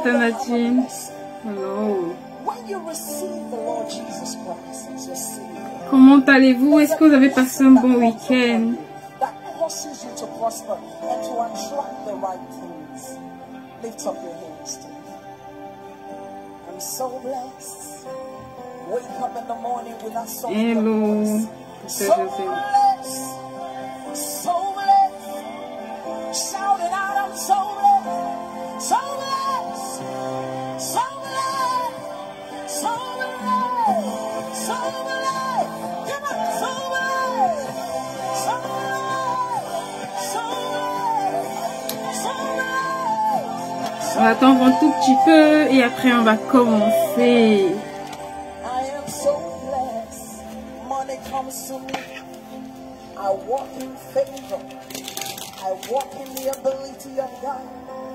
Sister Nadine. Hello. Comment allez-vous? Est-ce que vous avez passé un bon week-end? Hello. Shouting out, I'm so blessed, so blessed, so blessed, so blessed, so blessed. Come on, so blessed, so blessed, so blessed, so blessed. On va attendre un tout petit peu et après on va commencer. I am so blessed. Money comes to me. I walk in favor. I walk in the ability of God.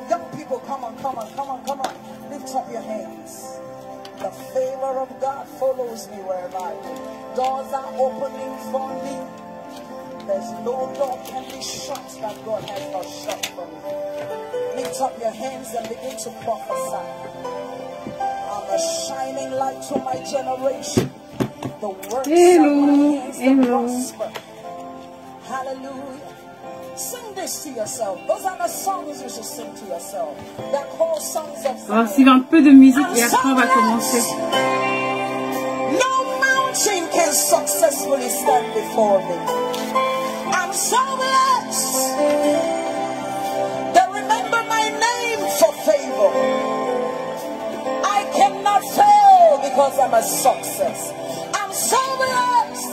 Young people, come on, come on, come on, come on. Lift up your hands. The favor of God follows me wherever I go. Doors are opening for me. There's no door can be shut that God has not shut for me. Lift up your hands and begin to prophesy. I'm a shining light to my generation. The works of my hands will prosper. Hallelujah. Sing this to yourself. Those are the songs you should sing to yourself. They're called songs of On va suivre un peu de musique et après on va commencer. No mountain can successfully stand before me. I'm so blessed. They remember my name for favor. I cannot fail because I'm a success. I'm so blessed.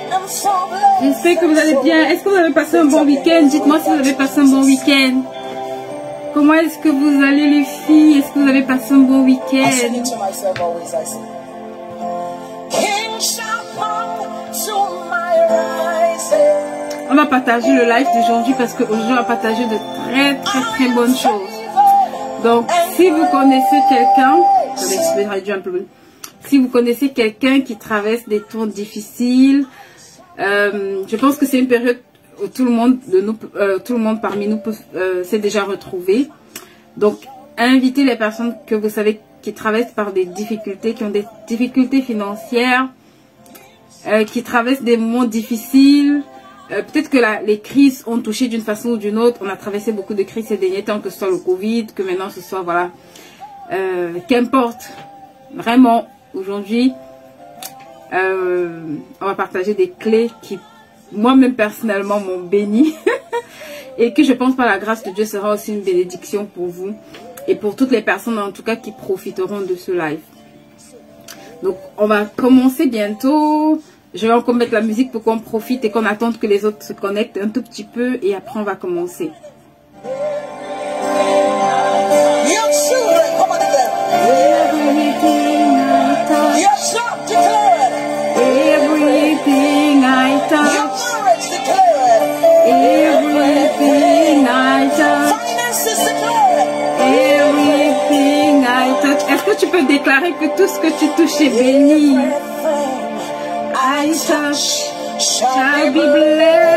I'm so blessed. J'espère que vous allez bien. Est-ce que vous avez passé un bon week-end? Dites-moi si vous avez passé un bon week-end. Comment est-ce que vous allez les filles? Est-ce que vous avez passé un bon week-end? On va partager le live d'aujourd'hui parce qu'aujourd'hui on va partager de très bonnes choses. Donc si vous connaissez quelqu'un, je vais réduire un peu. Si vous connaissez quelqu'un qui traverse des temps difficiles, je pense que c'est une période où tout le monde parmi nous s'est déjà retrouvé. Donc, invitez les personnes que vous savez qui traversent par des difficultés, qui ont des difficultés financières, qui traversent des moments difficiles. Peut-être que les crises ont touché d'une façon ou d'une autre. On a traversé beaucoup de crises ces derniers temps, que ce soit le Covid, que maintenant ce soit, voilà, qu'importe. Vraiment, aujourd'hui, on va partager des clés qui, moi-même personnellement, m'ont béni et que je pense par la grâce de Dieu sera aussi une bénédiction pour vous et pour toutes les personnes en tout cas qui profiteront de ce live. Donc, on va commencer bientôt. Je vais encore mettre la musique pour qu'on profite et qu'on attende que les autres se connectent un tout petit peu et après on va commencer. Everything I touch, everything I touch, everything I touch. Est-ce que tu peux déclarer que tout ce que tu touches est béni? I touch shall be blessed.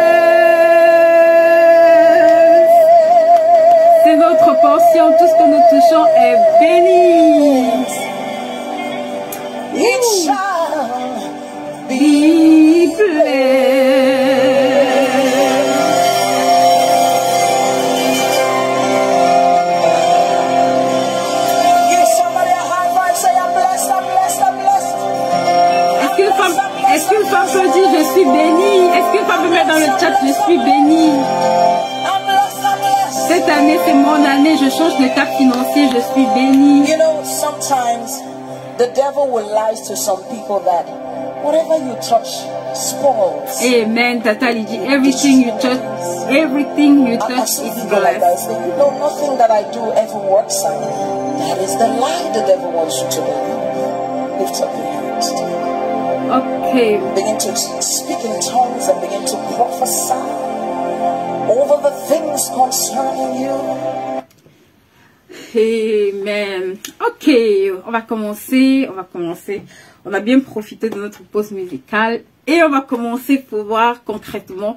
C'est notre portion, tout ce que nous touchons est béni. It shall be blessed. Give somebody a high five, say I'm blessed, I'm blessed, I'm blessed. Est-ce qu'une femme peut dire je suis bénie? Est-ce qu'une femme peut mettre dans le chat je suis bénie? I'm blessed, I'm blessed. Cette année c'est mon année, je change de cap financier, je suis bénie. You know, sometimes the devil will lie to some people that whatever you touch spoils. Amen. Tata Lydie, everything you touch is blessed. You know, nothing that I do ever works out. That is the lie the devil wants you to believe. Lift up your hands. Okay. Begin to speak in tongues and begin to prophesy over the things concerning you. Amen. Ok, on va commencer. On a bien profité de notre pause musicale et on va commencer pour voir concrètement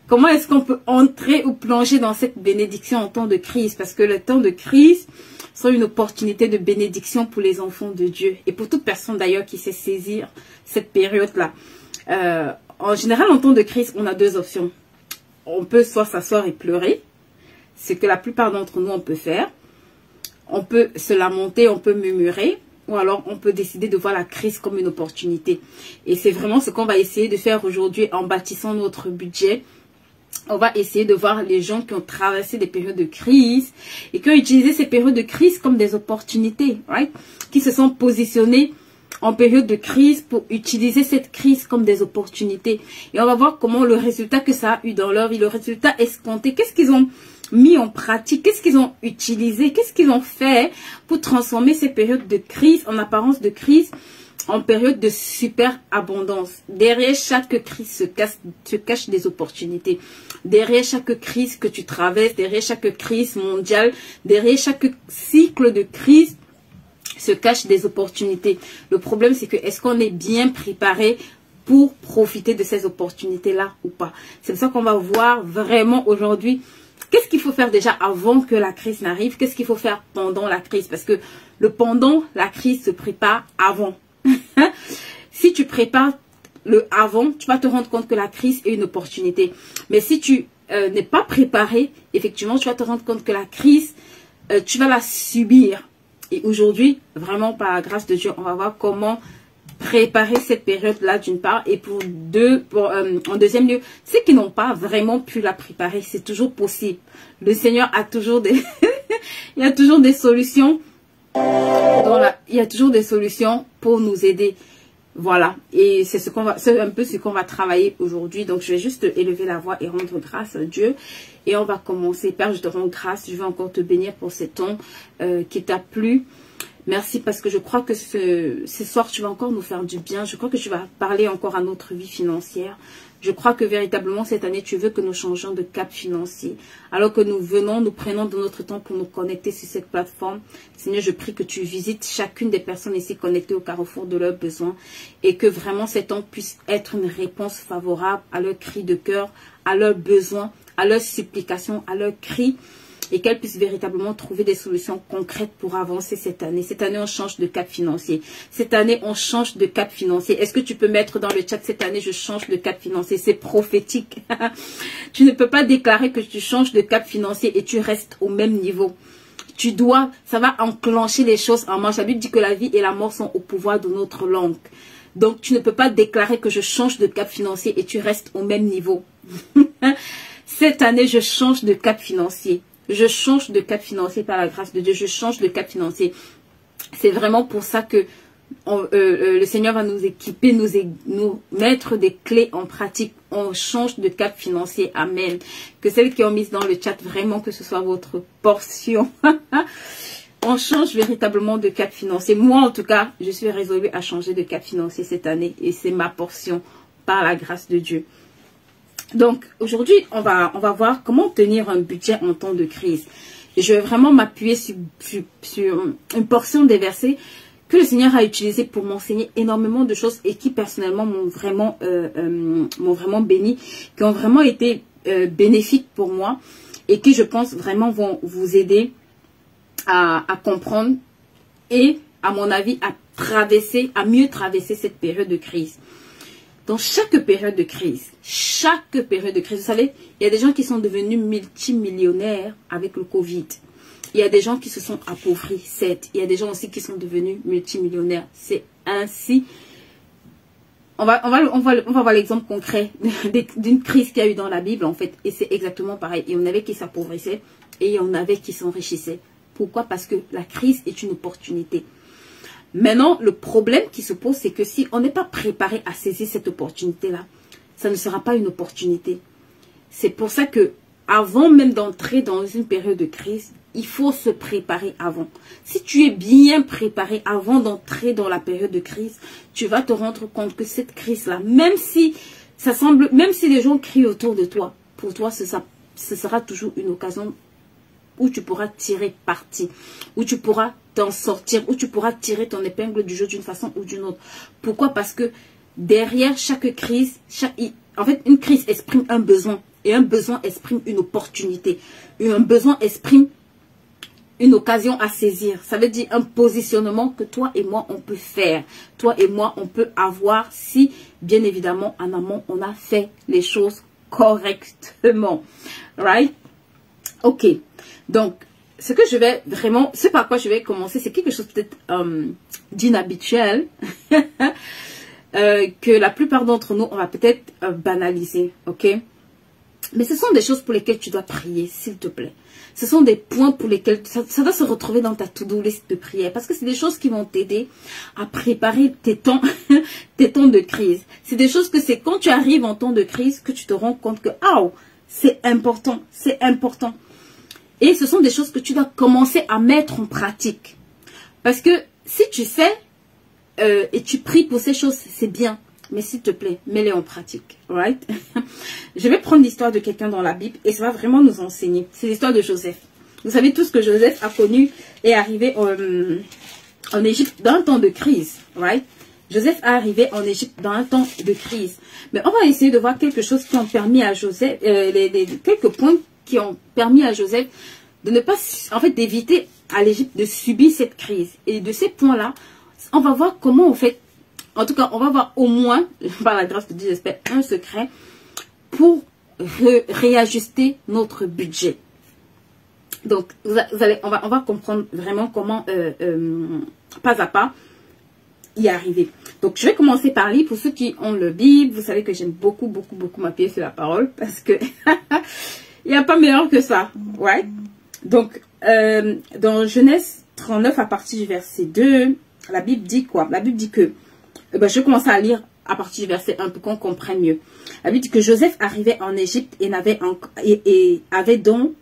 comment est-ce qu'on peut entrer ou plonger dans cette bénédiction en temps de crise? Parce que le temps de crise sont une opportunité de bénédiction pour les enfants de Dieu. Et pour toute personne d'ailleurs qui sait saisir cette période-là. En général, en temps de crise, on a deux options. On peut soit s'asseoir et pleurer. Ce que la plupart d'entre nous, on peut faire. On peut se lamenter, on peut murmurer. Ou alors, on peut décider de voir la crise comme une opportunité. Et c'est vraiment ce qu'on va essayer de faire aujourd'hui en bâtissant notre budget. On va essayer de voir les gens qui ont traversé des périodes de crise et qui ont utilisé ces périodes de crise comme des opportunités, right? Qui se sont positionnés en période de crise pour utiliser cette crise comme des opportunités. Et on va voir comment le résultat que ça a eu dans leur vie, le résultat escompté, qu'est-ce qu'ils ont mis en pratique, qu'est-ce qu'ils ont utilisé, qu'est-ce qu'ils ont fait pour transformer ces périodes de crise, en apparence de crise, en période de super abondance. Derrière chaque crise se cachent des opportunités. Derrière chaque crise que tu traverses, derrière chaque crise mondiale, derrière chaque cycle de crise, se cachent des opportunités. Le problème, c'est que est-ce qu'on est bien préparé pour profiter de ces opportunités-là ou pas? C'est pour ça qu'on va voir vraiment aujourd'hui qu'est-ce qu'il faut faire déjà avant que la crise n'arrive, qu'est-ce qu'il faut faire pendant la crise. Parce que le pendant la crise se prépare avant. Si tu prépares le avant, tu vas te rendre compte que la crise est une opportunité. Mais si tu n'es pas préparé, effectivement, tu vas te rendre compte que la crise, tu vas la subir. Et aujourd'hui, vraiment par la grâce de Dieu, on va voir comment préparer cette période-là d'une part. Et en deuxième lieu, ceux qui n'ont pas vraiment pu la préparer, c'est toujours possible. Le Seigneur a toujours des... il y a toujours des solutions. Il y a toujours des solutions pour nous aider. Voilà. Et c'est un peu ce qu'on va travailler aujourd'hui. Donc, je vais juste élever la voix et rendre grâce à Dieu. Et on va commencer. Père, je te rends grâce. Je veux encore te bénir pour cet ton qui t'a plu. Merci parce que je crois que ce soir, tu vas encore nous faire du bien. Je crois que tu vas parler encore à notre vie financière. Je crois que véritablement cette année, tu veux que nous changeons de cap financier. Alors que nous prenons de notre temps pour nous connecter sur cette plateforme. Seigneur, je prie que tu visites chacune des personnes ici connectées au carrefour de leurs besoins. Et que vraiment cet temps puisse être une réponse favorable à leurs cris de cœur, à leurs besoins, à leurs supplications, à leurs cris. Et qu'elle puisse véritablement trouver des solutions concrètes pour avancer cette année. Cette année, on change de cap financier. Cette année, on change de cap financier. Est-ce que tu peux mettre dans le chat, cette année, je change de cap financier? C'est prophétique. Tu ne peux pas déclarer que tu changes de cap financier et tu restes au même niveau. Ça va enclencher les choses en marche. La Bible dit que la vie et la mort sont au pouvoir de notre langue. Donc, tu ne peux pas déclarer que je change de cap financier et tu restes au même niveau. Cette année, je change de cap financier. Je change de cap financier par la grâce de Dieu. Je change de cap financier. C'est vraiment pour ça que le Seigneur va nous équiper, nous mettre des clés en pratique. On change de cap financier. Amen. Que celles qui ont mis dans le chat, vraiment que ce soit votre portion. On change véritablement de cap financier. Moi, en tout cas, je suis résolue à changer de cap financier cette année. Et c'est ma portion par la grâce de Dieu. Donc, aujourd'hui, on va voir comment tenir un budget en temps de crise. Et je vais vraiment m'appuyer sur une portion des versets que le Seigneur a utilisé pour m'enseigner énormément de choses et qui, personnellement, m'ont vraiment béni, qui ont vraiment été bénéfiques pour moi et qui, je pense, vraiment vont vous aider à comprendre et, à mon avis, à mieux traverser cette période de crise. Dans chaque période de crise, vous savez, il y a des gens qui sont devenus multimillionnaires avec le Covid. Il y a des gens qui se sont appauvris, certes. Il y a des gens aussi qui sont devenus multimillionnaires. C'est ainsi. On va voir l'exemple concret d'une crise qu'il y a eu dans la Bible, en fait. Et c'est exactement pareil. Il y en avait qui s'appauvrissaient et il y en avait qui s'enrichissaient. Pourquoi? Parce que la crise est une opportunité. Maintenant, le problème qui se pose, c'est que si on n'est pas préparé à saisir cette opportunité-là, ça ne sera pas une opportunité. C'est pour ça que, avant même d'entrer dans une période de crise, il faut se préparer avant. Si tu es bien préparé avant d'entrer dans la période de crise, tu vas te rendre compte que cette crise-là, même si les gens crient autour de toi, pour toi, ce sera toujours une occasion où tu pourras tirer parti, où tu pourras t'en sortir, où tu pourras tirer ton épingle du jeu d'une façon ou d'une autre. Pourquoi? Parce que derrière chaque crise, en fait, une crise exprime un besoin. Et un besoin exprime une opportunité. Et un besoin exprime une occasion à saisir. Ça veut dire un positionnement que toi et moi, on peut faire. Toi et moi, on peut avoir si, bien évidemment, en amont, on a fait les choses correctement. Right? Ok. Donc, ce que je vais vraiment, ce par quoi je vais commencer, c'est quelque chose peut-être d'inhabituel. Que la plupart d'entre nous, on va peut-être banaliser. Ok? Mais ce sont des choses pour lesquelles tu dois prier, s'il te plaît. Ce sont des points pour lesquels ça doit se retrouver dans ta to-do list de prière. Parce que c'est des choses qui vont t'aider à préparer tes temps, tes temps de crise. C'est des choses que c'est quand tu arrives en temps de crise que tu te rends compte que, oh, c'est important, c'est important. Et ce sont des choses que tu dois commencer à mettre en pratique. Parce que si tu sais et tu pries pour ces choses, c'est bien. Mais s'il te plaît, mets-les en pratique. Right? Je vais prendre l'histoire de quelqu'un dans la Bible et ça va vraiment nous enseigner. C'est l'histoire de Joseph. Vous savez tous que Joseph a connu et est arrivé en Égypte dans un temps de crise. Right? Joseph est arrivé en Égypte dans un temps de crise. Mais on va essayer de voir quelque chose qui ont permis à Joseph, quelques points qui ont permis à Joseph de ne pas, en fait, d'éviter à l'Égypte de subir cette crise. Et de ces points-là, on va voir comment on fait. En tout cas, on va voir au moins, par la grâce de Dieu, j'espère, un secret pour réajuster notre budget. Donc, on va comprendre vraiment comment, pas à pas, y arriver. Donc, je vais commencer par lire. Pour ceux qui ont le Bible, vous savez que j'aime beaucoup m'appuyer sur la parole parce que il n'y a pas meilleur que ça. Ouais. Donc, dans Genèse 39, à partir du verset 2, la Bible dit quoi? La Bible dit que je vais commencer à lire à partir du verset 1 pour qu'on comprenne mieux. La Bible dit que Joseph arrivait en Égypte et avait donc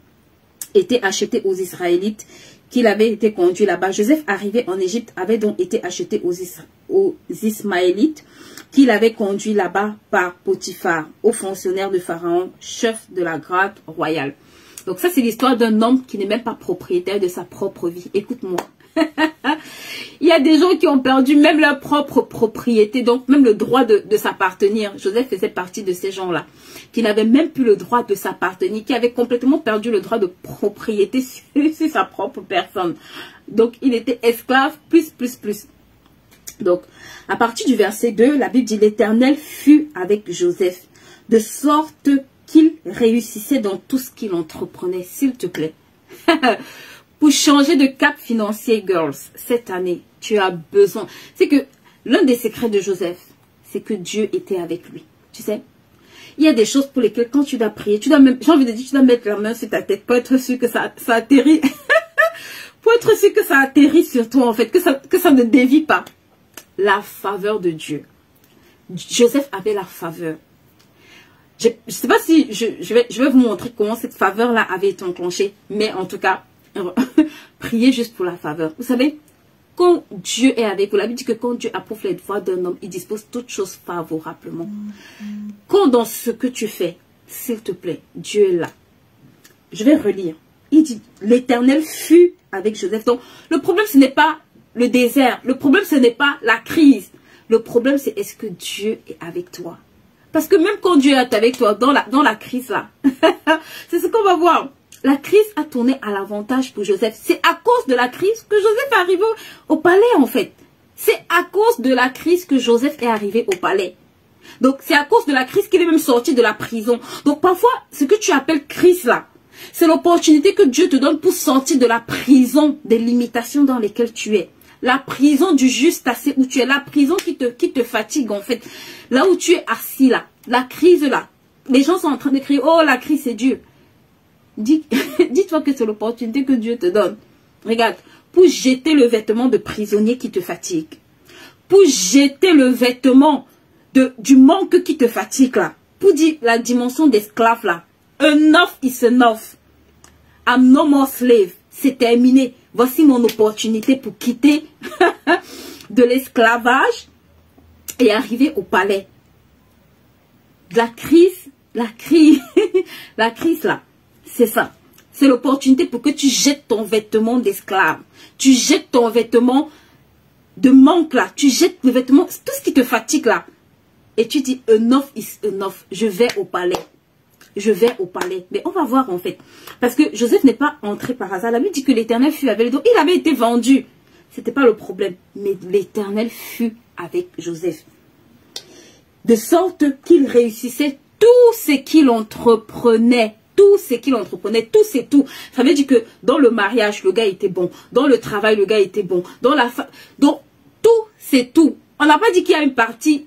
été acheté aux Israélites, qu'il avait été conduit là-bas. Joseph arrivait en Égypte, avait donc été acheté aux Ismaélites, qu'il avait conduit là-bas par Potiphar, haut fonctionnaire de Pharaon, chef de la garde royale. Donc ça, c'est l'histoire d'un homme qui n'est même pas propriétaire de sa propre vie. Écoute-moi. Il y a des gens qui ont perdu même leur propre propriété, donc même le droit de s'appartenir. Joseph faisait partie de ces gens-là, qui n'avaient même plus le droit de s'appartenir, qui avaient complètement perdu le droit de propriété sur sa propre personne. Donc, il était esclave, plus. Donc, à partir du verset 2, la Bible dit, l'Éternel fut avec Joseph, de sorte qu'il réussissait dans tout ce qu'il entreprenait. S'il te plaît. Pour changer de cap financier, girls, cette année, tu as besoin. C'est que l'un des secrets de Joseph, c'est que Dieu était avec lui. Tu sais, il y a des choses pour lesquelles quand tu dois prier, tu dois même, j'ai envie de dire, tu dois mettre la main sur ta tête pour être sûr que ça atterrit. Pour être sûr que ça atterrit sur toi, en fait, que ça ne dévie pas. La faveur de Dieu. Joseph avait la faveur. Je ne sais pas si je vais vous montrer comment cette faveur-là avait été enclenchée, mais en tout cas, priez juste pour la faveur. Vous savez, quand Dieu est avec vous, la Bible dit que quand Dieu approuve les voies d'un homme, il dispose toutes choses favorablement. Quand dans ce que tu fais, s'il te plaît, Dieu est là. Je vais relire. Il dit, l'Éternel fut avec Joseph. Donc, le problème, ce n'est pas le désert. Le problème, ce n'est pas la crise. Le problème, c'est est-ce que Dieu est avec toi? Parce que même quand Dieu est avec toi, dans la crise là, c'est ce qu'on va voir. La crise a tourné à l'avantage pour Joseph. C'est à cause de la crise que Joseph est arrivé au palais, en fait. C'est à cause de la crise que Joseph est arrivé au palais. Donc, c'est à cause de la crise qu'il est même sorti de la prison. Donc, parfois, ce que tu appelles crise, là, c'est l'opportunité que Dieu te donne pour sortir de la prison des limitations dans lesquelles tu es. La prison du juste assis où tu es. La prison qui te fatigue, en fait. Là où tu es assis, là. La crise, là. Les gens sont en train de crier, oh, la crise, c'est Dieu. Dis-toi que c'est l'opportunité que Dieu te donne. Regarde, pour jeter le vêtement de prisonnier qui te fatigue. Pour jeter le vêtement du manque qui te fatigue là. Pour dire la dimension d'esclave là. Enough is enough. I'm no more slave. C'est terminé. Voici mon opportunité pour quitter de l'esclavage et arriver au palais. La crise là. C'est ça. C'est l'opportunité pour que tu jettes ton vêtement d'esclave. Tu jettes ton vêtement de manque là. Tu jettes le vêtement, tout ce qui te fatigue là. et tu dis enough is enough, je vais au palais. Je vais au palais. Mais on va voir en fait. Parce que Joseph n'est pas entré par hasard. La Bible dit que l'Éternel fut avec lui. Donc il avait été vendu. C'était pas le problème. Mais l'Éternel fut avec Joseph. De sorte qu'il réussissait tout ce qu'il entreprenait. Tout ce qu'il entreprenait. Tout c'est tout. Ça veut dire que dans le mariage, le gars était bon. Dans le travail, le gars était bon. Dans la donc tout c'est tout. On n'a pas dit qu'il y a une partie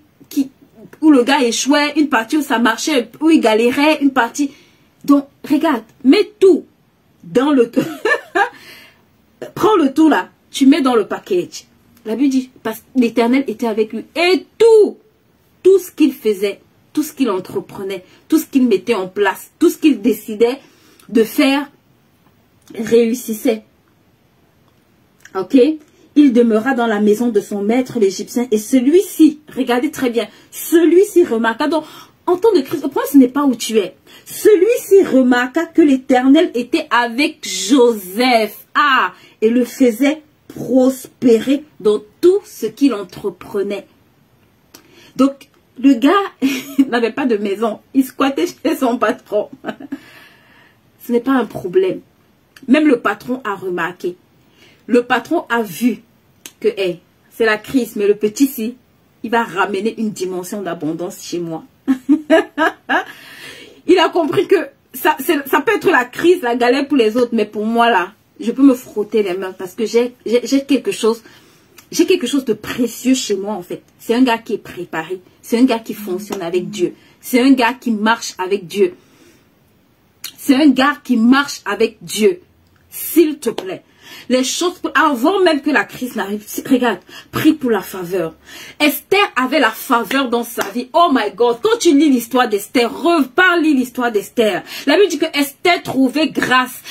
où le gars échouait, une partie où ça marchait, où il galérait, une partie... Donc, regarde, mets tout dans le... Prends le tout là, tu mets dans le package. La Bible dit, parce que l'Éternel était avec lui. Et tout ce qu'il faisait, tout ce qu'il entreprenait, tout ce qu'il mettait en place, tout ce qu'il décidait de faire, réussissait. Ok? Il demeura dans la maison de son maître l'Égyptien. Et celui-ci, regardez très bien, celui-ci remarqua, donc en temps de crise, le problème ce n'est pas où tu es. Celui-ci remarqua que l'Éternel était avec Joseph. Ah, et le faisait prospérer dans tout ce qu'il entreprenait. Donc, le gars n'avait pas de maison. Il squattait chez son patron. Ce n'est pas un problème. Même le patron a remarqué. Le patron a vu que hey, c'est la crise, mais le petit si, il va ramener une dimension d'abondance chez moi. Il a compris que ça peut être la crise, la galère pour les autres, mais pour moi là, je peux me frotter les mains parce que j'ai quelque chose de précieux chez moi en fait. C'est un gars qui est préparé, c'est un gars qui fonctionne avec Dieu, c'est un gars qui marche avec Dieu. C'est un gars qui marche avec Dieu. S'il te plaît. Les choses, avant même que la crise n'arrive, regarde, prie pour la faveur. Esther avait la faveur dans sa vie. Oh my God, quand tu lis l'histoire d'Esther, repars lis l'histoire d'Esther. La Bible dit que Esther trouvait grâce.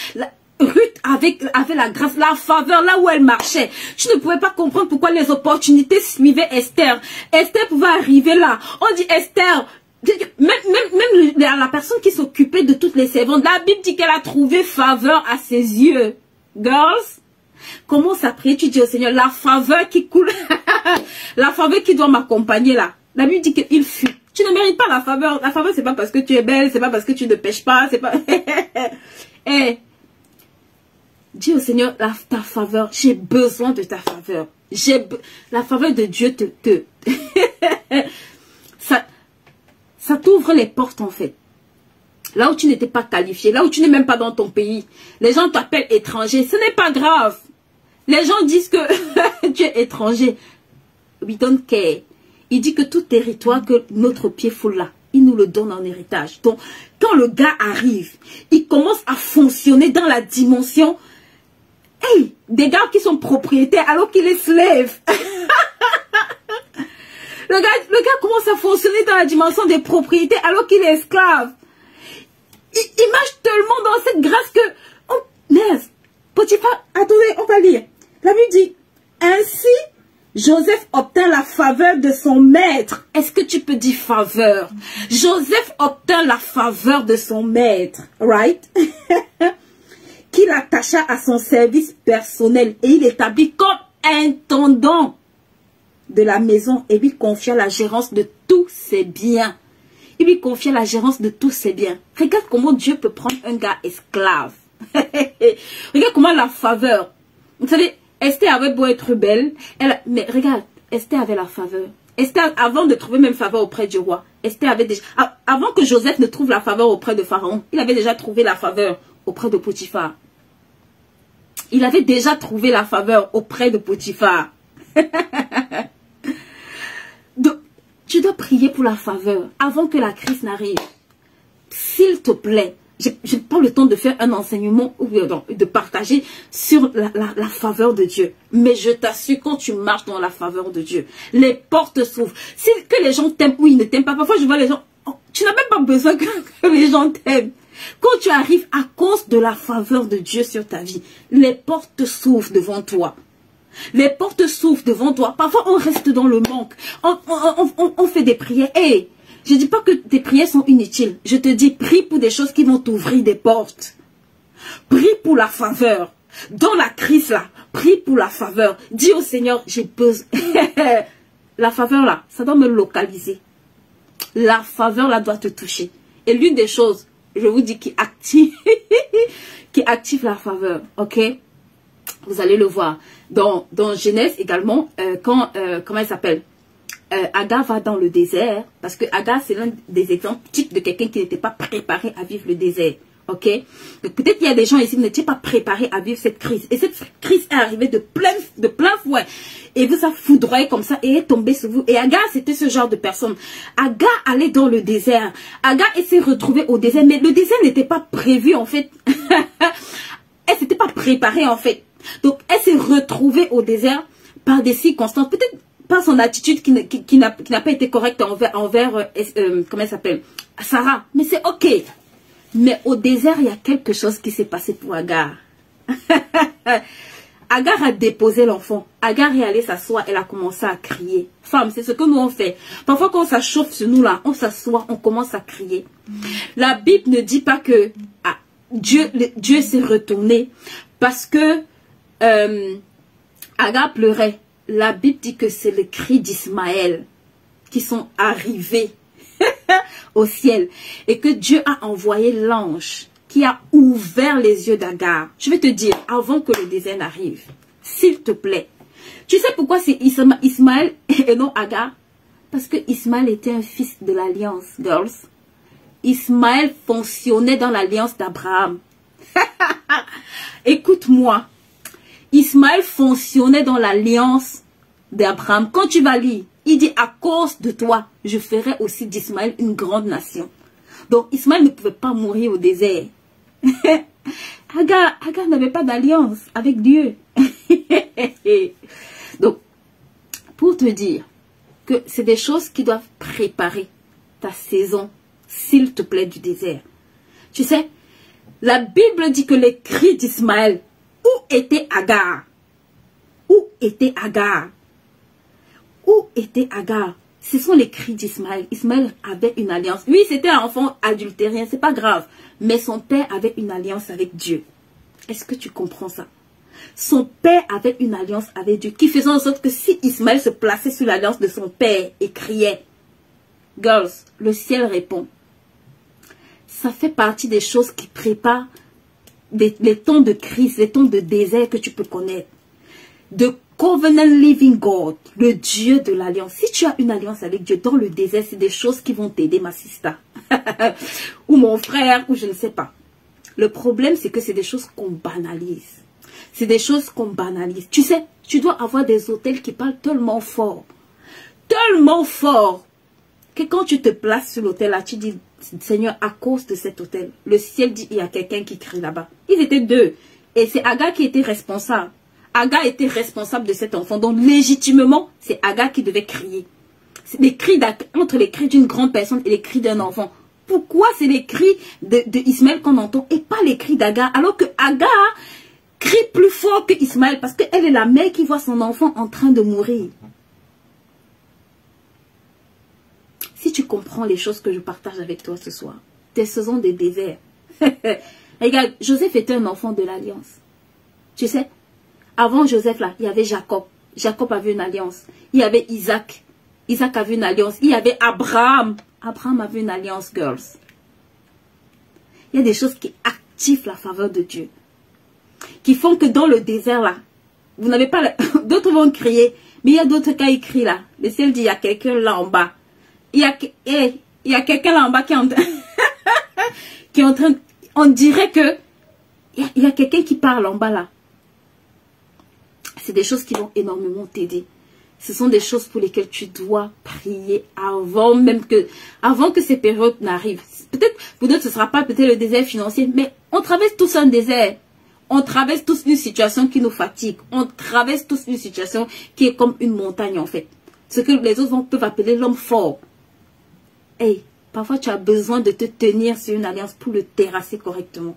Ruth avait la grâce, la faveur là où elle marchait. Tu ne pouvais pas comprendre pourquoi les opportunités suivaient Esther. Esther pouvait arriver là. On dit Esther, même la personne qui s'occupait de toutes les servantes, la Bible dit qu'elle a trouvé faveur à ses yeux. Girls, commence à prier, tu dis au Seigneur, la faveur qui coule, la faveur qui doit m'accompagner là. La Bible dit qu'il fut. Tu ne mérites pas la faveur. La faveur, c'est pas parce que tu es belle, c'est pas parce que tu ne pêches pas, c'est pas... Hey, dis au Seigneur, ta faveur, j'ai besoin de ta faveur. La faveur de Dieu ça t'ouvre les portes en fait. Là où tu n'étais pas qualifié, là où tu n'es même pas dans ton pays. Les gens t'appellent étranger. Ce n'est pas grave. Les gens disent que tu es étranger. We don't care. Il dit que tout territoire que notre pied foule là, il nous le donne en héritage. Donc, quand le gars arrive, il commence à fonctionner dans la dimension des gars qui sont propriétaires alors qu'il est slave. le gars commence à fonctionner dans la dimension des propriétés alors qu'il est esclave. Il marche tellement dans cette grâce que... Oh, merde. Potiphar, attendez, on va lire. La Bible dit, ainsi, Joseph obtint la faveur de son maître. Est-ce que tu peux dire faveur? Joseph obtint la faveur de son maître. Right? Qu'il attacha à son service personnel. Et il établit comme intendant de la maison. Et lui confia la gérance de tous ses biens. Il lui confiait la gérance de tous ses biens. Regarde comment Dieu peut prendre un gars esclave. Regarde comment la faveur. Vous savez, Esther avait beau être belle. Mais regarde, Esther avait la faveur. Esther, avant de trouver même faveur auprès du roi, Esther avait déjà... Avant que Joseph ne trouve la faveur auprès de Pharaon, il avait déjà trouvé la faveur auprès de Potiphar. Il avait déjà trouvé la faveur auprès de Potiphar. Donc, tu dois prier pour la faveur avant que la crise n'arrive. S'il te plaît, je n'ai pas le temps de faire un enseignement ou de partager sur la faveur de Dieu. Mais je t'assure, quand tu marches dans la faveur de Dieu, les portes s'ouvrent. Si que les gens t'aiment ou ils ne t'aiment pas, parfois je vois les gens, tu n'as même pas besoin que les gens t'aiment. Quand tu arrives à cause de la faveur de Dieu sur ta vie, les portes s'ouvrent devant toi. Les portes s'ouvrent devant toi. Parfois, on reste dans le manque. On fait des prières. Hey, je ne dis pas que tes prières sont inutiles. Je te dis, prie pour des choses qui vont t'ouvrir des portes. Prie pour la faveur. Dans la crise là, prie pour la faveur. Dis au Seigneur, j'ai besoin. La faveur là, ça doit me localiser. la faveur là doit te toucher. Et l'une des choses, je vous dis, qui active, qui active la faveur, ok? Vous allez le voir. Dans Genèse également, comment elle s'appelle? Agar va dans le désert, parce que Agar, c'est l'un des exemples types de quelqu'un qui n'était pas préparé à vivre le désert. Ok? Donc peut-être qu'il y a des gens ici qui n'étaient pas préparés à vivre cette crise. Et cette crise est arrivée de plein fouet. Et vous a foudroyé comme ça et est tombée sur vous. Et Agar, c'était ce genre de personne. Agar allait dans le désert. Agar s'est retrouvée au désert. Mais le désert n'était pas prévu en fait. Elle s'était pas préparée en fait. Donc elle s'est retrouvée au désert par des circonstances. Peut-être par son attitude qui n'a pas été correcte envers comment elle s'appelle? Sarah. Mais c'est ok. Mais au désert, il y a quelque chose qui s'est passé pour Agar. Agar a déposé l'enfant. Agar est allée s'asseoir. Elle a commencé à crier. Femme, c'est ce que nous on fait. Parfois, quand ça chauffe sur nous, là, on s'assoit, on commence à crier. La Bible ne dit pas que Dieu s'est retourné parce que Agar pleurait. La Bible dit que c'est le cri d'Ismaël qui sont arrivés au ciel et que Dieu a envoyé l'ange qui a ouvert les yeux d'Agar. Je vais te dire, avant que le désert n'arrive, s'il te plaît, tu sais pourquoi c'est Ismaël et non Agar? Parce que Ismaël était un fils de l'alliance, girls. Ismaël fonctionnait dans l'alliance d'Abraham. Écoute-moi, Ismaël fonctionnait dans l'alliance d'Abraham. Quand tu vas lire, il dit, à cause de toi, je ferai aussi d'Ismaël une grande nation. Donc, Ismaël ne pouvait pas mourir au désert. Agar n'avait pas d'alliance avec Dieu. Donc, pour te dire que c'est des choses qui doivent préparer ta saison, s'il te plaît, du désert. Tu sais, la Bible dit que les cris d'Ismaël, où était Agar? Où était Agar? Où était Agar? Ce sont les cris d'Ismaël. Ismaël avait une alliance. Oui, c'était un enfant adultérien, c'est pas grave. Mais son père avait une alliance avec Dieu. Est-ce que tu comprends ça? Son père avait une alliance avec Dieu qui faisait en sorte que si Ismaël se plaçait sur l'alliance de son père et criait, girls, le ciel répond. Ça fait partie des choses qui préparent les temps de crise, les temps de désert que tu peux connaître. De Covenant Living God, le Dieu de l'alliance. Si tu as une alliance avec Dieu dans le désert, c'est des choses qui vont t'aider, ma sista. Ou mon frère, ou je ne sais pas. Le problème, c'est que c'est des choses qu'on banalise. C'est des choses qu'on banalise. Tu sais, tu dois avoir des hôtels qui parlent tellement fort, que quand tu te places sur l'hôtel là, tu dis, Seigneur, à cause de cet hôtel, le ciel dit, il y a quelqu'un qui crie là-bas. Ils étaient deux. Et c'est Agar qui était responsable. Agar était responsable de cet enfant. Donc, légitimement, c'est Agar qui devait crier. C'est les cris entre les cris d'une grande personne et les cris d'un enfant. Pourquoi c'est les cris de Ismaël qu'on entend et pas les cris d'Agar? Alors que Agar crie plus fort que Ismaël parce qu'elle est la mère qui voit son enfant en train de mourir. Si tu comprends les choses que je partage avec toi ce soir, tes saisons de désert. Regarde, Joseph était un enfant de l'alliance. Tu sais? Avant Joseph, là, il y avait Jacob. Jacob avait une alliance. Il y avait Isaac. Isaac avait une alliance. Il y avait Abraham. Abraham avait une alliance, girls. Il y a des choses qui activent la faveur de Dieu. Qui font que dans le désert, là, vous n'avez pas... D'autres vont crier. Mais il y a d'autres qui crient, là. Le ciel dit, il y a quelqu'un là en bas. Il y a quelqu'un là en bas qui est en train... qui est en train... On dirait que... Il y a quelqu'un qui parle en bas, là. C'est des choses qui vont énormément t'aider. Ce sont des choses pour lesquelles tu dois prier avant que ces périodes n'arrivent. Peut-être, pour d'autres, ce ne sera pas peut-être le désert financier, mais on traverse tous un désert. On traverse tous une situation qui nous fatigue. On traverse tous une situation qui est comme une montagne, en fait. Ce que les autres peuvent appeler l'homme fort. Hey, parfois, tu as besoin de te tenir sur une alliance pour le terrasser correctement.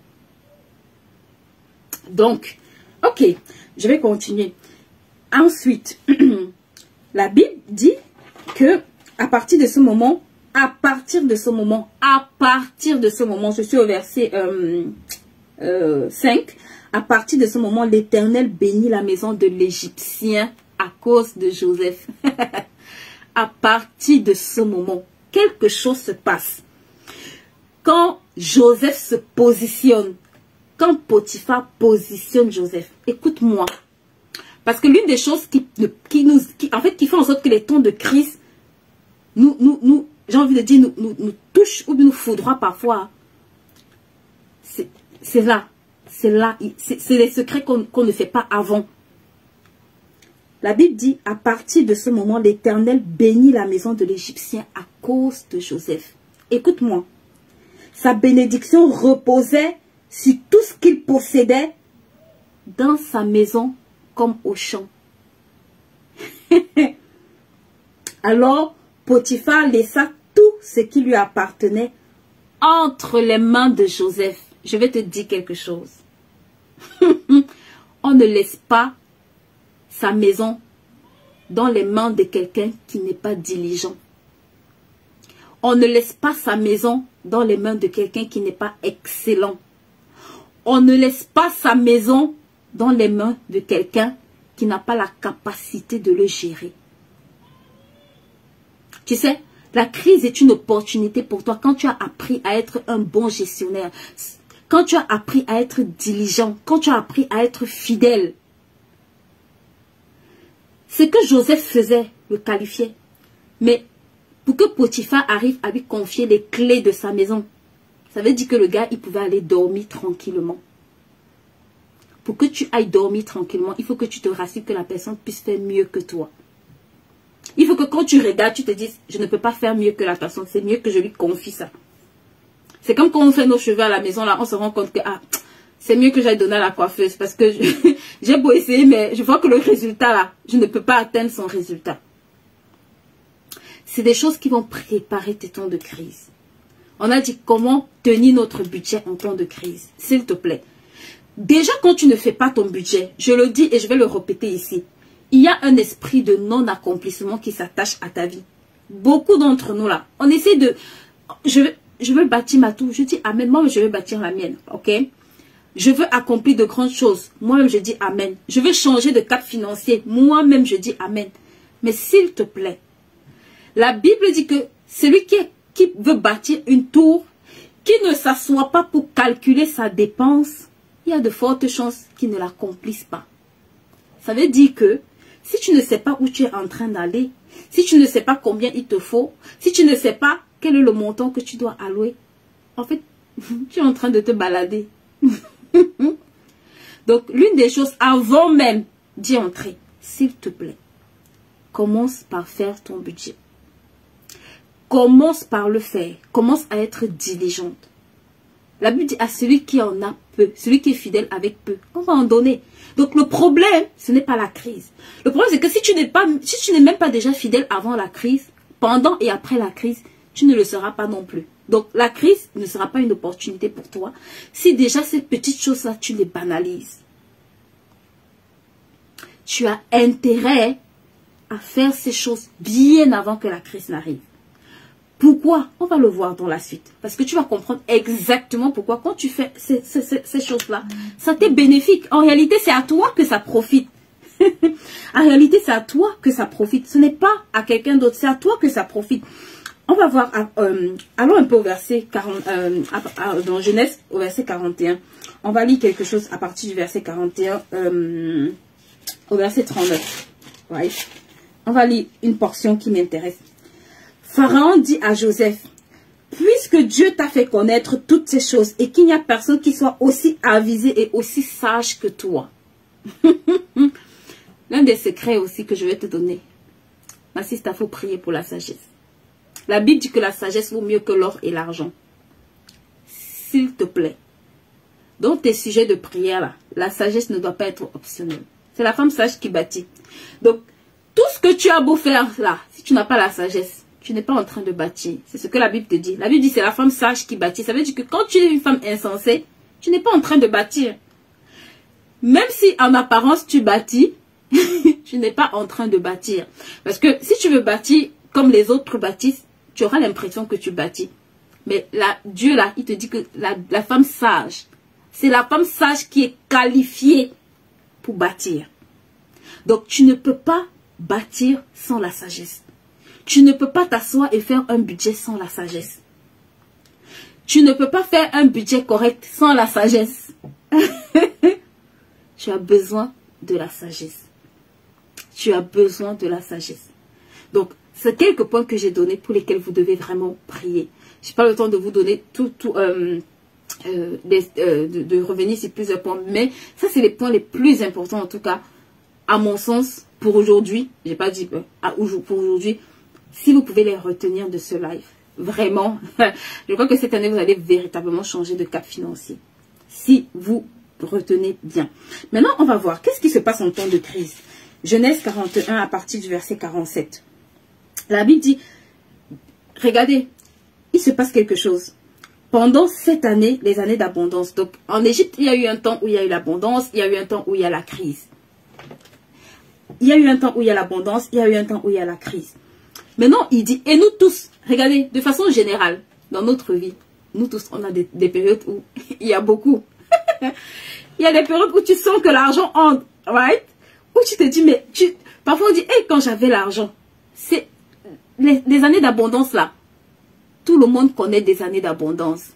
Donc, ok, je vais continuer. Ensuite, la Bible dit que à partir de ce moment, je suis au verset 5, à partir de ce moment, l'Éternel bénit la maison de l'Égyptien à cause de Joseph. À partir de ce moment, quelque chose se passe. Quand Joseph se positionne, quand Potiphar positionne Joseph, écoute-moi. Parce que l'une des choses qui fait en sorte que les temps de crise j'ai envie de dire, nous touchent ou nous foudroient parfois. C'est là. C'est les secrets qu'on ne fait pas avant. La Bible dit, à partir de ce moment, l'Éternel bénit la maison de l'Égyptien à cause de Joseph. Écoute-moi. Sa bénédiction reposait sur tout ce qu'il possédait dans sa maison comme au champ. Alors, Potiphar laissa tout ce qui lui appartenait entre les mains de Joseph. Je vais te dire quelque chose. On ne laisse pas sa maison dans les mains de quelqu'un qui n'est pas diligent. On ne laisse pas sa maison dans les mains de quelqu'un qui n'est pas excellent. On ne laisse pas sa maison dans les mains de quelqu'un qui n'a pas la capacité de le gérer. Tu sais, la crise est une opportunité pour toi quand tu as appris à être un bon gestionnaire, quand tu as appris à être diligent, quand tu as appris à être fidèle. Ce que Joseph faisait le qualifiait. Mais pour que Potiphar arrive à lui confier les clés de sa maison, ça veut dire que le gars, il pouvait aller dormir tranquillement. Pour que tu ailles dormir tranquillement, il faut que tu te rassures que la personne puisse faire mieux que toi. Il faut que quand tu regardes, tu te dises, je ne peux pas faire mieux que la personne, c'est mieux que je lui confie ça. C'est comme quand on fait nos cheveux à la maison, là, on se rend compte que c'est mieux que j'aille donner à la coiffeuse parce que j'ai beau essayer, mais je vois que le résultat, là, je ne peux pas atteindre son résultat. C'est des choses qui vont préparer tes temps de crise. On a dit comment tenir notre budget en temps de crise, s'il te plaît. Déjà, quand tu ne fais pas ton budget, je le dis et je vais le répéter ici, il y a un esprit de non-accomplissement qui s'attache à ta vie. Beaucoup d'entre nous, là, on essaie de... Je veux bâtir ma tour. Je dis amen. Moi, je veux bâtir la mienne. Ok? Je veux accomplir de grandes choses. Moi-même, je dis amen. Je veux changer de cap financier. Moi-même, je dis amen. Mais s'il te plaît, la Bible dit que celui qui veut bâtir une tour, qui ne s'assoit pas pour calculer sa dépense, il y a de fortes chances qu'il ne l'accomplisse pas. Ça veut dire que si tu ne sais pas où tu es en train d'aller, si tu ne sais pas combien il te faut, si tu ne sais pas quel est le montant que tu dois allouer, en fait, tu es en train de te balader. Donc, l'une des choses, avant même d'y entrer, s'il te plaît, commence par faire ton budget. Commence par le faire. Commence à être diligente. La Bible dit à celui qui en a peu, celui qui est fidèle avec peu, on va en donner. Donc le problème, ce n'est pas la crise. Le problème, c'est que si tu n'es même pas déjà fidèle avant la crise, pendant et après la crise, tu ne le seras pas non plus. Donc la crise ne sera pas une opportunité pour toi si déjà ces petites choses-là, tu les banalises. Tu as intérêt à faire ces choses bien avant que la crise n'arrive. Pourquoi? On va le voir dans la suite. Parce que tu vas comprendre exactement pourquoi quand tu fais ces choses-là, ça t'est bénéfique. En réalité, c'est à toi que ça profite. En réalité, c'est à toi que ça profite. Ce n'est pas à quelqu'un d'autre, c'est à toi que ça profite. On va voir, allons un peu au verset 40, dans Genèse, au verset 41. On va lire quelque chose à partir du verset 41 au verset 39. Ouais. On va lire une portion qui m'intéresse. Pharaon dit à Joseph, puisque Dieu t'a fait connaître toutes ces choses et qu'il n'y a personne qui soit aussi avisé et aussi sage que toi. L'un des secrets aussi que je vais te donner, ma sister, il faut prier pour la sagesse. La Bible dit que la sagesse vaut mieux que l'or et l'argent. S'il te plaît, dans tes sujets de prière, là, la sagesse ne doit pas être optionnelle. C'est la femme sage qui bâtit. Donc, tout ce que tu as beau faire là, si tu n'as pas la sagesse, tu n'es pas en train de bâtir. C'est ce que la Bible te dit. La Bible dit c'est la femme sage qui bâtit. Ça veut dire que quand tu es une femme insensée, tu n'es pas en train de bâtir. Même si en apparence tu bâtis, tu n'es pas en train de bâtir. Parce que si tu veux bâtir comme les autres bâtissent, tu auras l'impression que tu bâtis. Mais Dieu là, il te dit que la femme sage, c'est la femme sage qui est qualifiée pour bâtir. Donc tu ne peux pas bâtir sans la sagesse. Tu ne peux pas t'asseoir et faire un budget sans la sagesse. Tu ne peux pas faire un budget correct sans la sagesse. Tu as besoin de la sagesse. Tu as besoin de la sagesse. Donc, c'est quelques points que j'ai donnés pour lesquels vous devez vraiment prier. Je n'ai pas le temps de vous donner de revenir sur plusieurs points, mais ça, c'est les points les plus importants, en tout cas, à mon sens, pour aujourd'hui. Je n'ai pas dit pour aujourd'hui. Si vous pouvez les retenir de ce live, vraiment, je crois que cette année, vous allez véritablement changer de cap financier. Si vous retenez bien. Maintenant, on va voir. Qu'est-ce qui se passe en temps de crise? Genèse 41 à partir du verset 47. La Bible dit, regardez, il se passe quelque chose. Pendant cette année, les années d'abondance. Donc, en Égypte, il y a eu un temps où il y a eu l'abondance, il y a eu un temps où il y a la crise. Il y a eu un temps où il y a l'abondance, il y a eu un temps où il y a la crise. Maintenant, il dit, et nous tous, regardez, de façon générale, dans notre vie, nous tous, on a des périodes où il y a beaucoup. Il y a des périodes où tu sens que l'argent entre, right? Où tu te dis, mais parfois on dit, hey, quand j'avais l'argent, c'est les années d'abondance là. Tout le monde connaît des années d'abondance.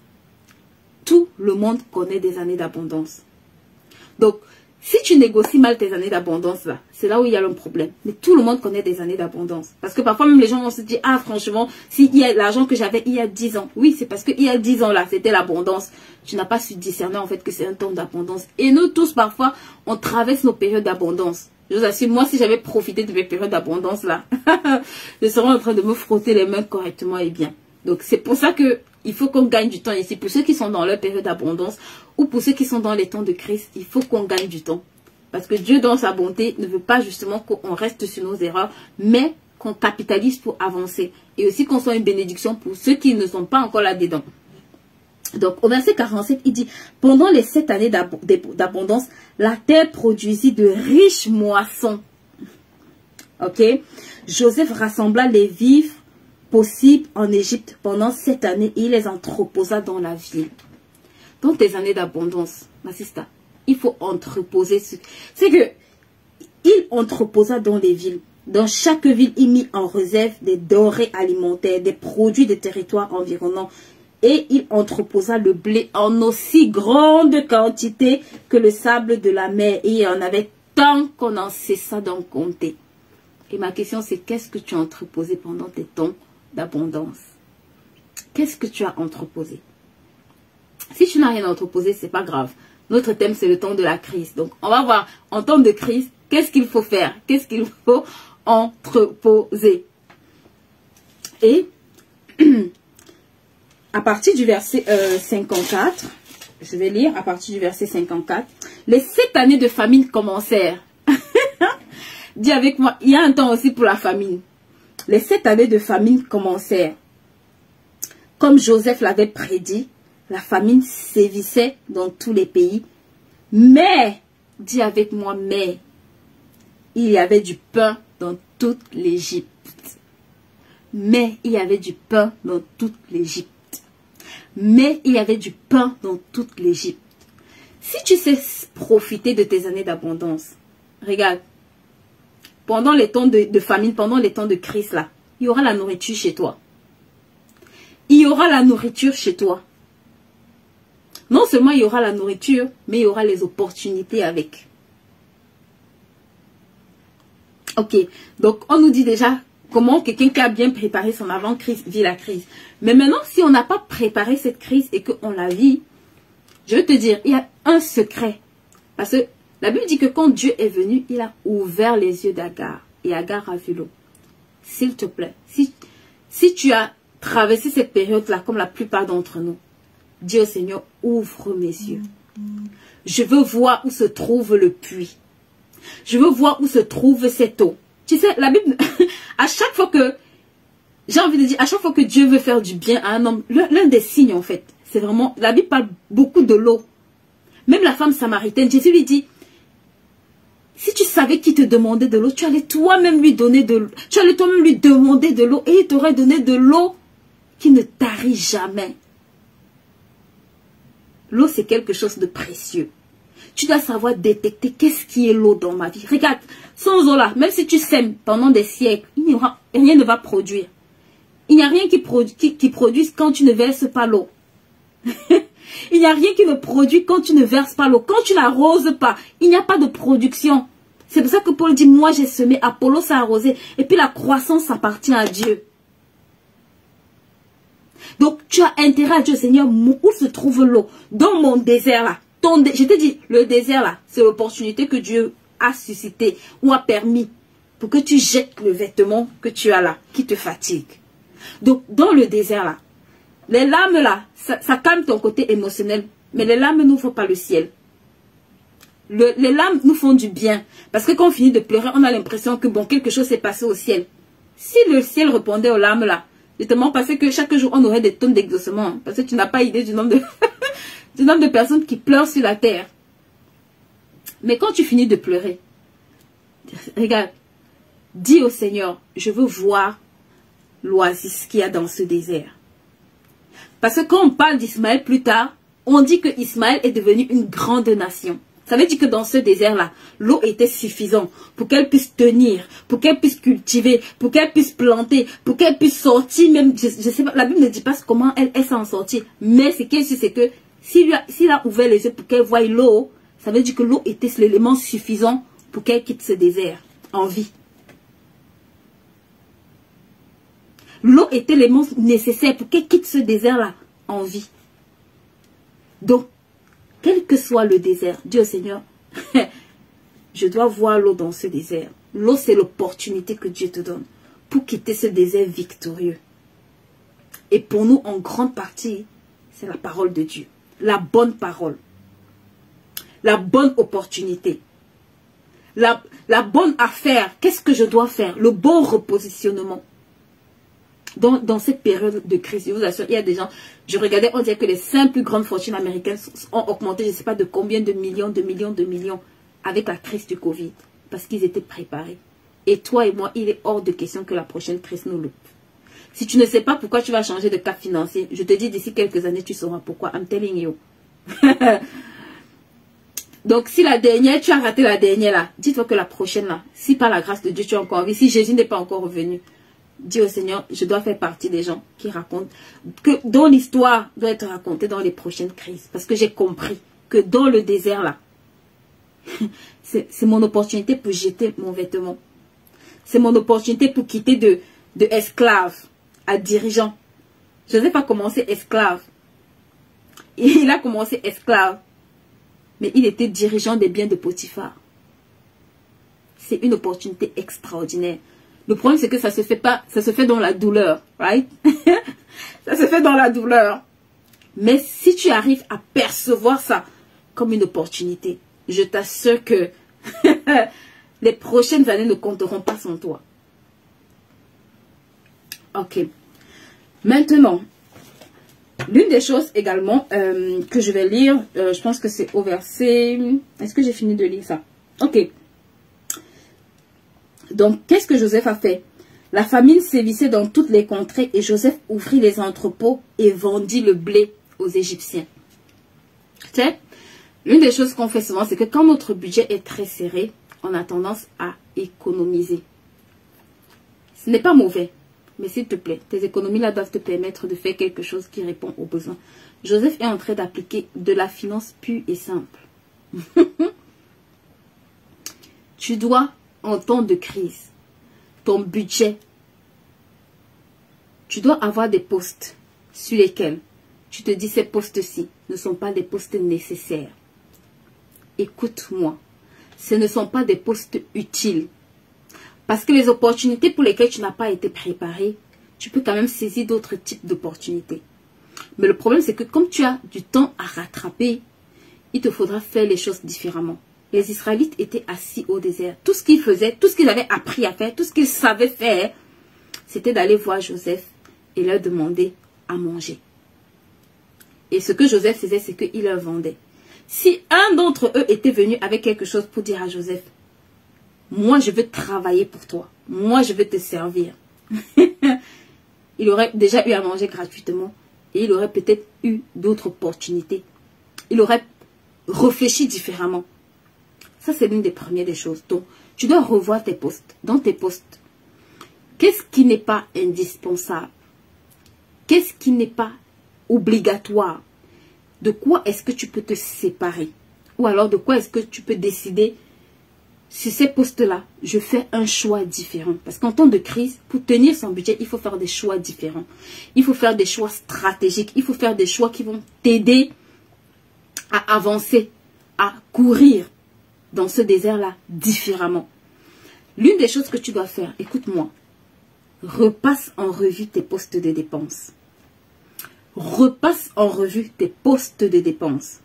Tout le monde connaît des années d'abondance. Donc, si tu négocies mal tes années d'abondance là, c'est là où il y a le problème. Mais tout le monde connaît des années d'abondance. Parce que parfois même les gens vont se dire, ah franchement, s'il y a l'argent que j'avais il y a 10 ans. Oui, c'est parce qu'il y a 10 ans là, c'était l'abondance. Tu n'as pas su discerner en fait que c'est un temps d'abondance. Et nous tous parfois, on traverse nos périodes d'abondance. Je vous assure, moi si j'avais profité de mes périodes d'abondance là, je serais en train de me frotter les mains correctement et bien. Donc c'est pour ça que il faut qu'on gagne du temps ici. Pour ceux qui sont dans leur période d'abondance ou pour ceux qui sont dans les temps de crise, il faut qu'on gagne du temps. Parce que Dieu, dans sa bonté, ne veut pas justement qu'on reste sur nos erreurs, mais qu'on capitalise pour avancer. Et aussi qu'on soit une bénédiction pour ceux qui ne sont pas encore là-dedans. Donc au verset 47, il dit, pendant les 7 années d'abondance, la terre produisit de riches moissons. Ok? Joseph rassembla les vivres possibles en Égypte pendant 7 années et il les entreposa dans la ville. Dans tes années d'abondance, ma sister, il faut entreposer. C'est que il entreposa dans les villes. Dans chaque ville, il mit en réserve des denrées alimentaires, des produits des territoires environnants. Et il entreposa le blé en aussi grande quantité que le sable de la mer. Et il y en avait tant qu'on en cessa d'en compter. Et ma question c'est, qu'est-ce que tu as entreposé pendant tes temps d'abondance? Qu'est-ce que tu as entreposé? Si tu n'as rien entreposé, c'est pas grave. Notre thème c'est le temps de la crise. Donc on va voir en temps de crise, qu'est-ce qu'il faut faire? Qu'est-ce qu'il faut entreposer? Et à partir du verset 54, je vais lire à partir du verset 54. Les 7 années de famine commencèrent. Dis avec moi, il y a un temps aussi pour la famine. Les 7 années de famine commencèrent. Comme Joseph l'avait prédit, la famine sévissait dans tous les pays. Mais, dis avec moi, mais, il y avait du pain dans toute l'Égypte. Mais, il y avait du pain dans toute l'Égypte. Mais, il y avait du pain dans toute l'Égypte. Si tu sais profiter de tes années d'abondance, regarde, pendant les temps de famine, pendant les temps de crise là, il y aura la nourriture chez toi. Il y aura la nourriture chez toi. Non seulement il y aura la nourriture, mais il y aura les opportunités avec. Ok, donc on nous dit déjà comment quelqu'un qui a bien préparé son avant-crise vit la crise. Mais maintenant, si on n'a pas préparé cette crise et qu'on la vit, je veux te dire, il y a un secret. Parce que la Bible dit que quand Dieu est venu, il a ouvert les yeux d'Agar. Et Agar a vu l'eau. S'il te plaît, si tu as traversé cette période-là, comme la plupart d'entre nous, dis au Seigneur, ouvre mes yeux. Je veux voir où se trouve le puits. Je veux voir où se trouve cette eau. Tu sais, la Bible, à chaque fois que, j'ai envie de dire, à chaque fois que Dieu veut faire du bien à un homme, l'un des signes en fait, c'est vraiment, la Bible parle beaucoup de l'eau. Même la femme samaritaine, Jésus lui dit, si tu savais qui te demandait de l'eau, tu allais toi-même lui donner de l'eau. Tu allais toi-même lui demander de l'eau et il t'aurait donné de l'eau qui ne tarit jamais. L'eau, c'est quelque chose de précieux. Tu dois savoir détecter qu'est-ce qui est l'eau dans ma vie. Regarde, sans eau là, même si tu sèmes pendant des siècles, rien ne va produire. Il n'y a rien qui produise quand tu ne verses pas l'eau. Il n'y a rien qui ne produit quand tu ne verses pas l'eau. Quand tu n'arroses pas, il n'y a pas de production. C'est pour ça que Paul dit, moi j'ai semé, Apollo s'est arrosé. Et puis la croissance appartient à Dieu. Donc tu as intérêt à Dieu, Seigneur, où se trouve l'eau? Dans mon désert là. Je te dis, le désert là, c'est l'opportunité que Dieu a suscité ou a permis pour que tu jettes le vêtement que tu as là, qui te fatigue. Donc dans le désert là, les larmes là, ça calme ton côté émotionnel, mais les larmes n'ouvrent pas le ciel. Les larmes nous font du bien, parce que quand on finit de pleurer, on a l'impression que bon, quelque chose s'est passé au ciel. Si le ciel répondait aux larmes là, je te mens parce que chaque jour on aurait des tonnes d'exaucement, hein, parce que tu n'as pas idée du nombre de du nombre de personnes qui pleurent sur la terre. Mais quand tu finis de pleurer, regarde, dis au Seigneur, je veux voir l'oasis qu'il y a dans ce désert. Parce que quand on parle d'Ismaël plus tard, on dit que Ismaël est devenu une grande nation. Ça veut dire que dans ce désert-là, l'eau était suffisante pour qu'elle puisse tenir, pour qu'elle puisse cultiver, pour qu'elle puisse planter, pour qu'elle puisse sortir. Même, je sais pas, la Bible ne dit pas comment elle s'en sortir. Mais ce qui est sûr, c'est que s'il a ouvert les yeux pour qu'elle voie l'eau, ça veut dire que l'eau était l'élément suffisant pour qu'elle quitte ce désert en vie. L'eau était l'élément nécessaire pour qu'elle quitte ce désert-là en vie. Donc, quel que soit le désert, Dieu Seigneur, je dois voir l'eau dans ce désert. L'eau, c'est l'opportunité que Dieu te donne pour quitter ce désert victorieux. Et pour nous, en grande partie, c'est la parole de Dieu. La bonne parole. La bonne opportunité. La bonne affaire. Qu'est-ce que je dois faire? Le bon repositionnement. Dans cette période de crise, je vous assure, il y a des gens, je regardais, on dirait que les 5 plus grandes fortunes américaines ont augmenté, je ne sais pas de combien de millions avec la crise du Covid, parce qu'ils étaient préparés. Et toi et moi, il est hors de question que la prochaine crise nous loupe. Si tu ne sais pas pourquoi tu vas changer de cap financier, je te dis d'ici quelques années, tu sauras pourquoi. I'm telling you. Donc, si la dernière, tu as raté la dernière là, dis-toi que la prochaine là, si par la grâce de Dieu, tu es encore en vie, si Jésus n'est pas encore revenu, dis au Seigneur, je dois faire partie des gens qui racontent, dont l'histoire doit être racontée dans les prochaines crises. Parce que j'ai compris que dans le désert là, c'est mon opportunité pour jeter mon vêtement. C'est mon opportunité pour quitter de esclave à dirigeant. Joseph a commencé esclave. Il a commencé esclave. Mais il était dirigeant des biens de Potiphar. C'est une opportunité extraordinaire. Le problème, c'est que ça se fait pas, ça se fait dans la douleur, right? Ça se fait dans la douleur. Mais si tu arrives à percevoir ça comme une opportunité, je t'assure que les prochaines années ne compteront pas sans toi. Ok. Maintenant, l'une des choses également que je vais lire, je pense que c'est au verset... Est-ce que j'ai fini de lire ça? Ok. Donc, qu'est-ce que Joseph a fait? La famine sévissait dans toutes les contrées et Joseph ouvrit les entrepôts et vendit le blé aux Égyptiens. Tu sais, l'une des choses qu'on fait souvent, c'est que quand notre budget est très serré, on a tendance à économiser. Ce n'est pas mauvais, mais s'il te plaît, tes économies-là doivent te permettre de faire quelque chose qui répond aux besoins. Joseph est en train d'appliquer de la finance pure et simple. Tu dois... En temps de crise, ton budget, tu dois avoir des postes sur lesquels tu te dis ces postes-ci ne sont pas des postes nécessaires. Écoute-moi, ce ne sont pas des postes utiles. Parce que les opportunités pour lesquelles tu n'as pas été préparé, tu peux quand même saisir d'autres types d'opportunités. Mais le problème, c'est que comme tu as du temps à rattraper, il te faudra faire les choses différemment. Les Israélites étaient assis au désert. Tout ce qu'ils faisaient, tout ce qu'ils avaient appris à faire, tout ce qu'ils savaient faire, c'était d'aller voir Joseph et leur demander à manger. Et ce que Joseph faisait, c'est qu'il leur vendait. Si un d'entre eux était venu avec quelque chose pour dire à Joseph, moi je veux travailler pour toi, moi je veux te servir, il aurait déjà eu à manger gratuitement et il aurait peut-être eu d'autres opportunités. Il aurait réfléchis différemment. Ça, c'est l'une des premières des choses. Donc, tu dois revoir tes postes. Dans tes postes, qu'est-ce qui n'est pas indispensable? Qu'est-ce qui n'est pas obligatoire? De quoi est-ce que tu peux te séparer? Ou alors, de quoi est-ce que tu peux décider, sur ces postes-là, je fais un choix différent. Parce qu'en temps de crise, pour tenir son budget, il faut faire des choix différents. Il faut faire des choix stratégiques. Il faut faire des choix qui vont t'aider à avancer, à courir dans ce désert-là différemment. L'une des choses que tu dois faire, écoute-moi, repasse en revue tes postes de dépenses. Repasse en revue tes postes de dépenses.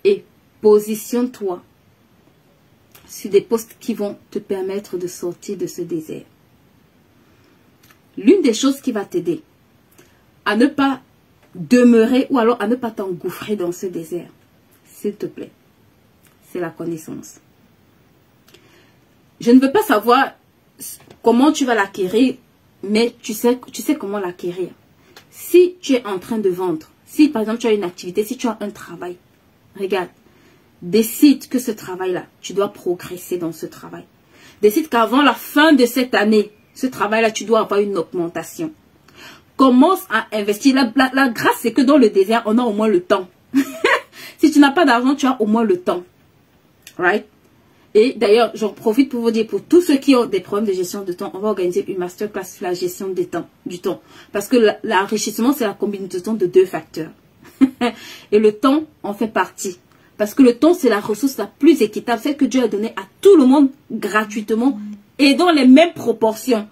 Et positionne-toi sur des postes qui vont te permettre de sortir de ce désert. L'une des choses qui va t'aider à ne pas demeurer ou alors à ne pas t'engouffrer dans ce désert, s'il te plaît, c'est la connaissance. Je ne veux pas savoir comment tu vas l'acquérir, mais tu sais comment l'acquérir. Si tu es en train de vendre, si par exemple tu as une activité, si tu as un travail, regarde, décide que ce travail-là, tu dois progresser dans ce travail. Décide qu'avant la fin de cette année, ce travail-là, tu dois avoir une augmentation. Commence à investir. La grâce, c'est que dans le désert, on a au moins le temps. Si tu n'as pas d'argent, tu as au moins le temps. Right? Et d'ailleurs, j'en profite pour vous dire, pour tous ceux qui ont des problèmes de gestion de temps, on va organiser une masterclass sur la gestion du temps. Parce que l'enrichissement, c'est la combinaison de deux facteurs. Et le temps en fait partie. Parce que le temps, c'est la ressource la plus équitable, celle que Dieu a donnée à tout le monde gratuitement et dans les mêmes proportions.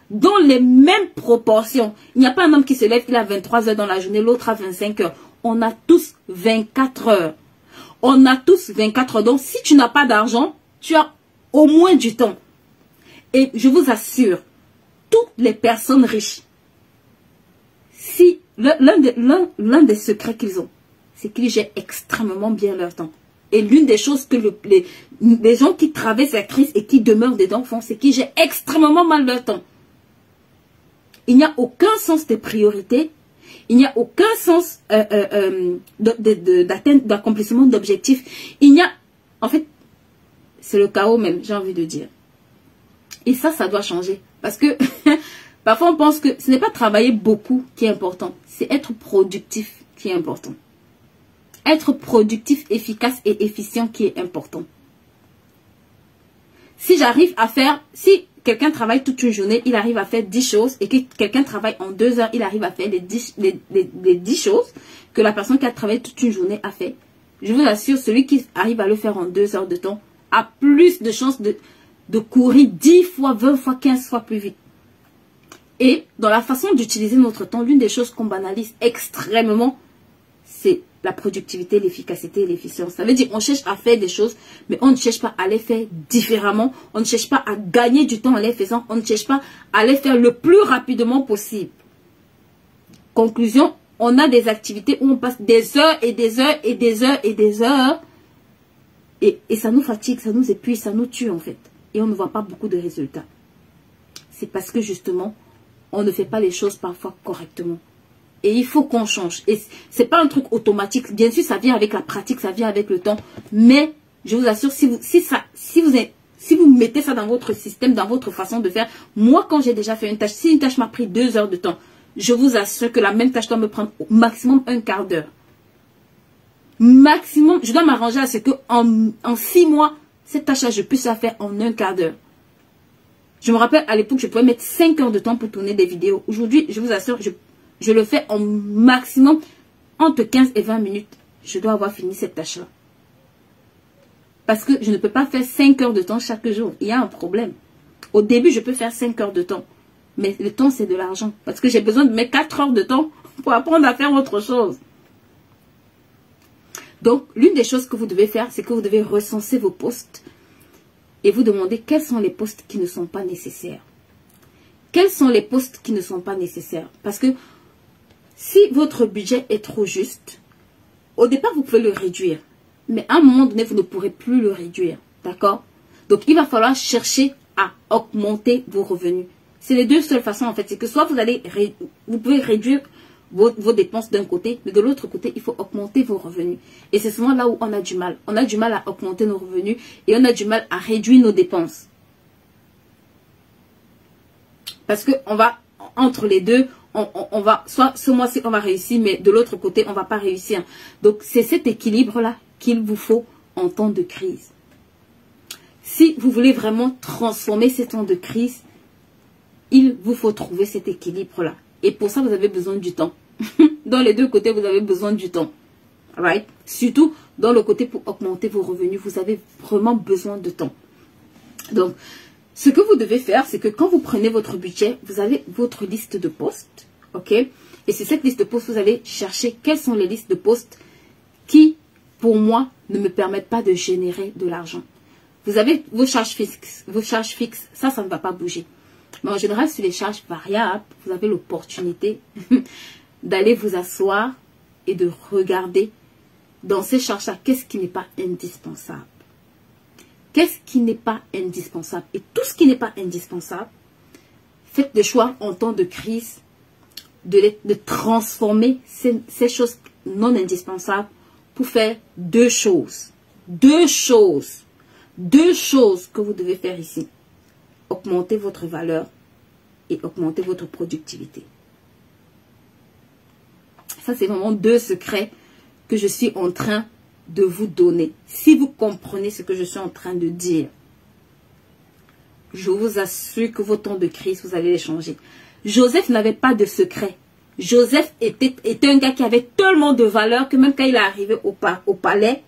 Dans les mêmes proportions. Il n'y a pas un homme qui se lève, il a 23 heures dans la journée, l'autre a 25 heures. On a tous 24 heures. On a tous 24 heures. Donc, si tu n'as pas d'argent, tu as au moins du temps. Et je vous assure, toutes les personnes riches, si l'un des secrets qu'ils ont, c'est qu'ils gèrent extrêmement bien leur temps. Et l'une des choses que les gens qui traversent la crise et qui demeurent dedans font, c'est qu'ils gèrent extrêmement mal leur temps. Il n'y a aucun sens de priorité. Il n'y a aucun sens d'accomplissement d'objectifs. Il y a, en fait, c'est le chaos même, j'ai envie de dire. Et ça doit changer. Parce que parfois on pense que ce n'est pas travailler beaucoup qui est important. C'est être productif qui est important. Être productif, efficace et efficient qui est important. Si j'arrive à faire, si quelqu'un travaille toute une journée, il arrive à faire 10 choses et que quelqu'un travaille en 2 heures, il arrive à faire les 10 choses que la personne qui a travaillé toute une journée a fait. Je vous assure, celui qui arrive à le faire en 2 heures de temps a plus de chances de courir 10 fois, 20 fois, 15 fois plus vite. Et dans la façon d'utiliser notre temps, l'une des choses qu'on banalise extrêmement, c'est la productivité, l'efficacité et l'efficience. Ça veut dire qu'on cherche à faire des choses, mais on ne cherche pas à les faire différemment. On ne cherche pas à gagner du temps en les faisant. On ne cherche pas à les faire le plus rapidement possible. Conclusion, on a des activités où on passe des heures et des heures et des heures et des heures. Et ça nous fatigue, ça nous épuise, ça nous tue en fait. Et on ne voit pas beaucoup de résultats. C'est parce que justement, on ne fait pas les choses parfois correctement. Et il faut qu'on change. Et c'est pas un truc automatique. Bien sûr, ça vient avec la pratique, ça vient avec le temps. Mais je vous assure, si vous mettez ça dans votre système, dans votre façon de faire, moi, quand j'ai déjà fait une tâche, si une tâche m'a pris 2 heures de temps, je vous assure que la même tâche doit me prendre au maximum un quart d'heure. Maximum, je dois m'arranger à ce que en 6 mois, cette tâche-là, je puisse la faire en un quart d'heure. Je me rappelle, à l'époque, je pouvais mettre 5 heures de temps pour tourner des vidéos. Aujourd'hui, je vous assure, je le fais en maximum entre 15 et 20 minutes. Je dois avoir fini cette tâche-là. Parce que je ne peux pas faire 5 heures de temps chaque jour. Il y a un problème. Au début, je peux faire 5 heures de temps. Mais le temps, c'est de l'argent. Parce que j'ai besoin de mettre 4 heures de temps pour apprendre à faire autre chose. Donc, l'une des choses que vous devez faire, c'est que vous devez recenser vos postes et vous demander quels sont les postes qui ne sont pas nécessaires. Quels sont les postes qui ne sont pas nécessaires? Parce que si votre budget est trop juste, au départ, vous pouvez le réduire. Mais à un moment donné, vous ne pourrez plus le réduire. D'accord? Donc, il va falloir chercher à augmenter vos revenus. C'est les deux seules façons, en fait. C'est que soit vous pouvez réduire vos dépenses d'un côté, mais de l'autre côté, il faut augmenter vos revenus. Et c'est souvent là où on a du mal. On a du mal à augmenter nos revenus et on a du mal à réduire nos dépenses. Parce que on va, entre les deux, on va, soit ce mois-ci, on va réussir, mais de l'autre côté, on ne va pas réussir. Donc, c'est cet équilibre-là qu'il vous faut en temps de crise. Si vous voulez vraiment transformer ces temps de crise, il vous faut trouver cet équilibre-là. Et pour ça, vous avez besoin du temps. Dans les deux côtés, vous avez besoin du temps. Right? Surtout dans le côté pour augmenter vos revenus, vous avez vraiment besoin de temps. Donc, ce que vous devez faire, c'est que quand vous prenez votre budget, vous avez votre liste de postes. Ok? Et sur cette liste de postes, vous allez chercher quelles sont les listes de postes qui, pour moi, ne me permettent pas de générer de l'argent. Vous avez vos charges fixes. Vos charges fixes, ça ne va pas bouger. Mais en général, sur les charges variables, vous avez l'opportunité d'aller vous asseoir et de regarder dans ces charges-là, qu'est-ce qui n'est pas indispensable. Qu'est-ce qui n'est pas indispensable? Et tout ce qui n'est pas indispensable, faites le choix en temps de crise de transformer ces choses non indispensables pour faire deux choses. Deux choses que vous devez faire ici. Augmenter votre valeur et augmenter votre productivité. Ça, c'est vraiment deux secrets que je suis en train de vous donner. Si vous comprenez ce que je suis en train de dire, je vous assure que vos temps de crise, vous allez les changer. Joseph n'avait pas de secret. Joseph était un gars qui avait tellement de valeur que même quand il est arrivé au palais,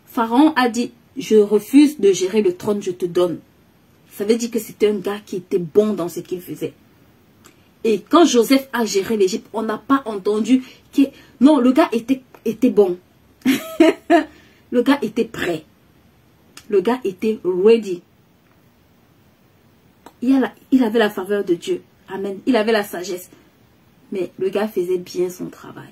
Pharaon a dit, je refuse de gérer le trône, je te donne. Ça veut dire que c'était un gars qui était bon dans ce qu'il faisait. Et quand Joseph a géré l'Égypte, on n'a pas entendu que... Non, le gars était bon. Le gars était prêt. Le gars était ready. Il avait la faveur de Dieu. Amen. Il avait la sagesse. Mais le gars faisait bien son travail.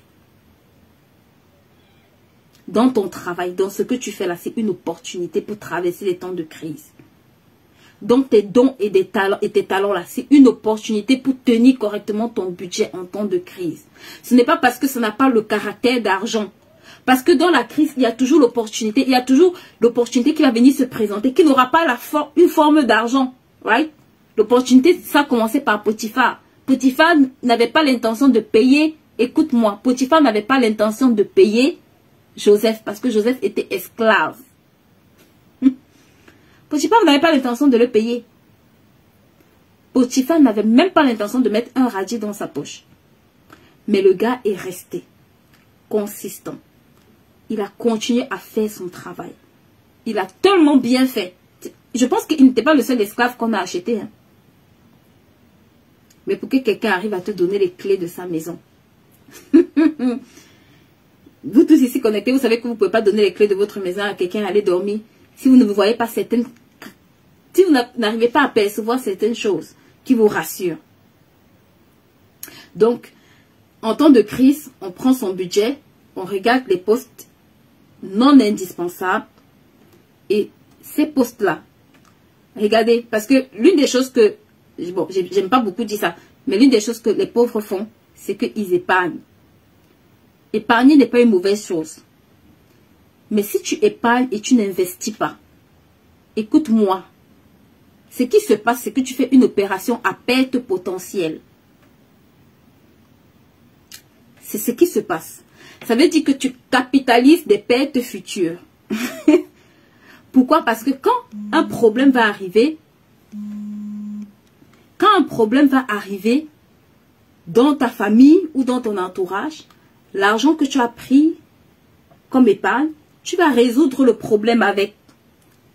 Dans ton travail, dans ce que tu fais là, c'est une opportunité pour traverser les temps de crise. Donc tes dons et tes talents là, c'est une opportunité pour tenir correctement ton budget en temps de crise. Ce n'est pas parce que ça n'a pas le caractère d'argent. Parce que dans la crise, il y a toujours l'opportunité. Il y a toujours l'opportunité qui va venir se présenter, qui n'aura pas une forme d'argent. Right? L'opportunité, ça a commencé par Potiphar. Potiphar n'avait pas l'intention de payer. Écoute-moi, Potiphar n'avait pas l'intention de payer Joseph parce que Joseph était esclave. Potiphar n'avait pas l'intention de le payer. Potiphar n'avait même pas l'intention de mettre un radis dans sa poche. Mais le gars est resté consistant. Il a continué à faire son travail. Il a tellement bien fait. Je pense qu'il n'était pas le seul esclave qu'on a acheté. Hein. Mais pour que quelqu'un arrive à te donner les clés de sa maison. Vous tous ici connectés, vous savez que vous ne pouvez pas donner les clés de votre maison à quelqu'un aller dormir. Si vous ne voyez pas certaines... Si vous n'arrivez pas à percevoir certaines choses qui vous rassurent. Donc, en temps de crise, on prend son budget, on regarde les postes non indispensables. Et ces postes-là, regardez, parce que l'une des choses que... Bon, j'aime pas beaucoup dire ça, mais l'une des choses que les pauvres font, c'est qu'ils épargnent. Épargner n'est pas une mauvaise chose. Mais si tu épargnes et tu n'investis pas, écoute-moi, ce qui se passe, c'est que tu fais une opération à perte potentielle. C'est ce qui se passe. Ça veut dire que tu capitalises des pertes futures. Pourquoi? Parce que quand un problème va arriver, dans ta famille ou dans ton entourage, l'argent que tu as pris comme épargne, tu vas résoudre le problème avec.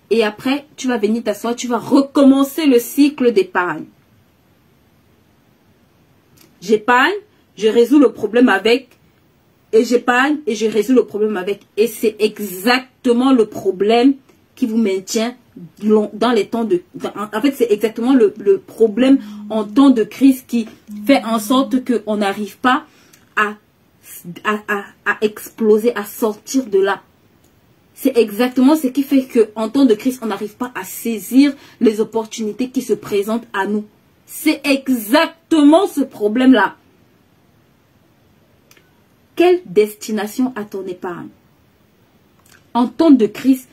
Et après, tu vas venir t'asseoir, tu vas recommencer le cycle d'épargne. J'épargne, je résous le problème avec, et j'épargne et je résous le problème avec. Et c'est exactement le problème qui vous maintient dans les temps de... En fait, c'est exactement le problème en temps de crise qui fait en sorte qu'on n'arrive pas à exploser, à sortir de là. C'est exactement ce qui fait qu'en temps de crise, on n'arrive pas à saisir les opportunités qui se présentent à nous. C'est exactement ce problème-là. quelle destination a ton épargne? En temps de crise,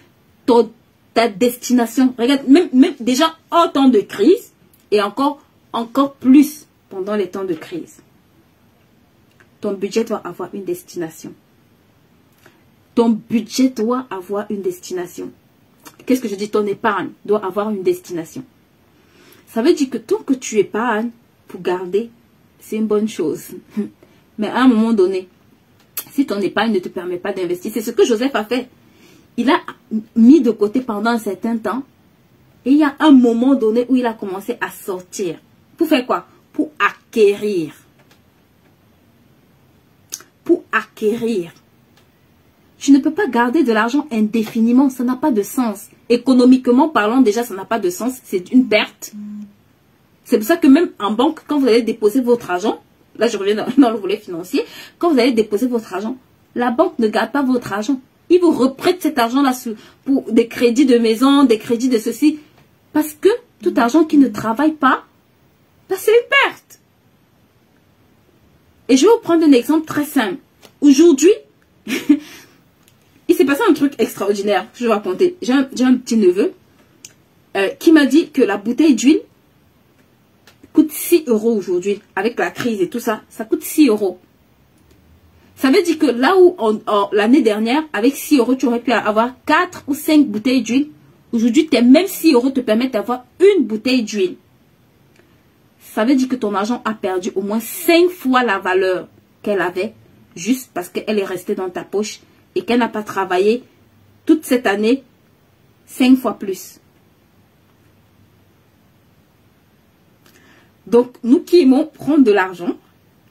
ta destination, regarde, même déjà en temps de crise, et encore plus pendant les temps de crise. Ton budget doit avoir une destination. Ton budget doit avoir une destination. Qu'est-ce que je dis? Ton épargne doit avoir une destination. Ça veut dire que tant que tu épargnes pour garder, c'est une bonne chose. Mais à un moment donné, si ton épargne ne te permet pas d'investir, c'est ce que Joseph a fait. Il a mis de côté pendant un certain temps. Et il y a un moment donné où il a commencé à sortir. Pour faire quoi? Pour acquérir. Pour acquérir. Tu ne peux pas garder de l'argent indéfiniment. Ça n'a pas de sens. Économiquement parlant, déjà, ça n'a pas de sens. C'est une perte. C'est pour ça que même en banque, quand vous allez déposer votre argent, là je reviens dans le volet financier, quand vous allez déposer votre argent, la banque ne garde pas votre argent. Ils vous reprêtent cet argent-là pour des crédits de maison, des crédits de ceci. Parce que tout argent qui ne travaille pas, c'est une perte. Et je vais vous prendre un exemple très simple. Aujourd'hui, il s'est passé un truc extraordinaire. Je vais raconter. J'ai un petit neveu qui m'a dit que la bouteille d'huile coûte 6 € aujourd'hui. Avec la crise et tout ça, ça coûte 6 €. Ça veut dire que là où l'année dernière, avec 6 €, tu aurais pu avoir 4 ou 5 bouteilles d'huile. Aujourd'hui, tes mêmes 6 € te permettent d'avoir une bouteille d'huile. Ça veut dire que ton argent a perdu au moins 5 fois la valeur qu'elle avait, juste parce qu'elle est restée dans ta poche et qu'elle n'a pas travaillé toute cette année 5 fois plus. Donc, nous qui aimons prendre de l'argent,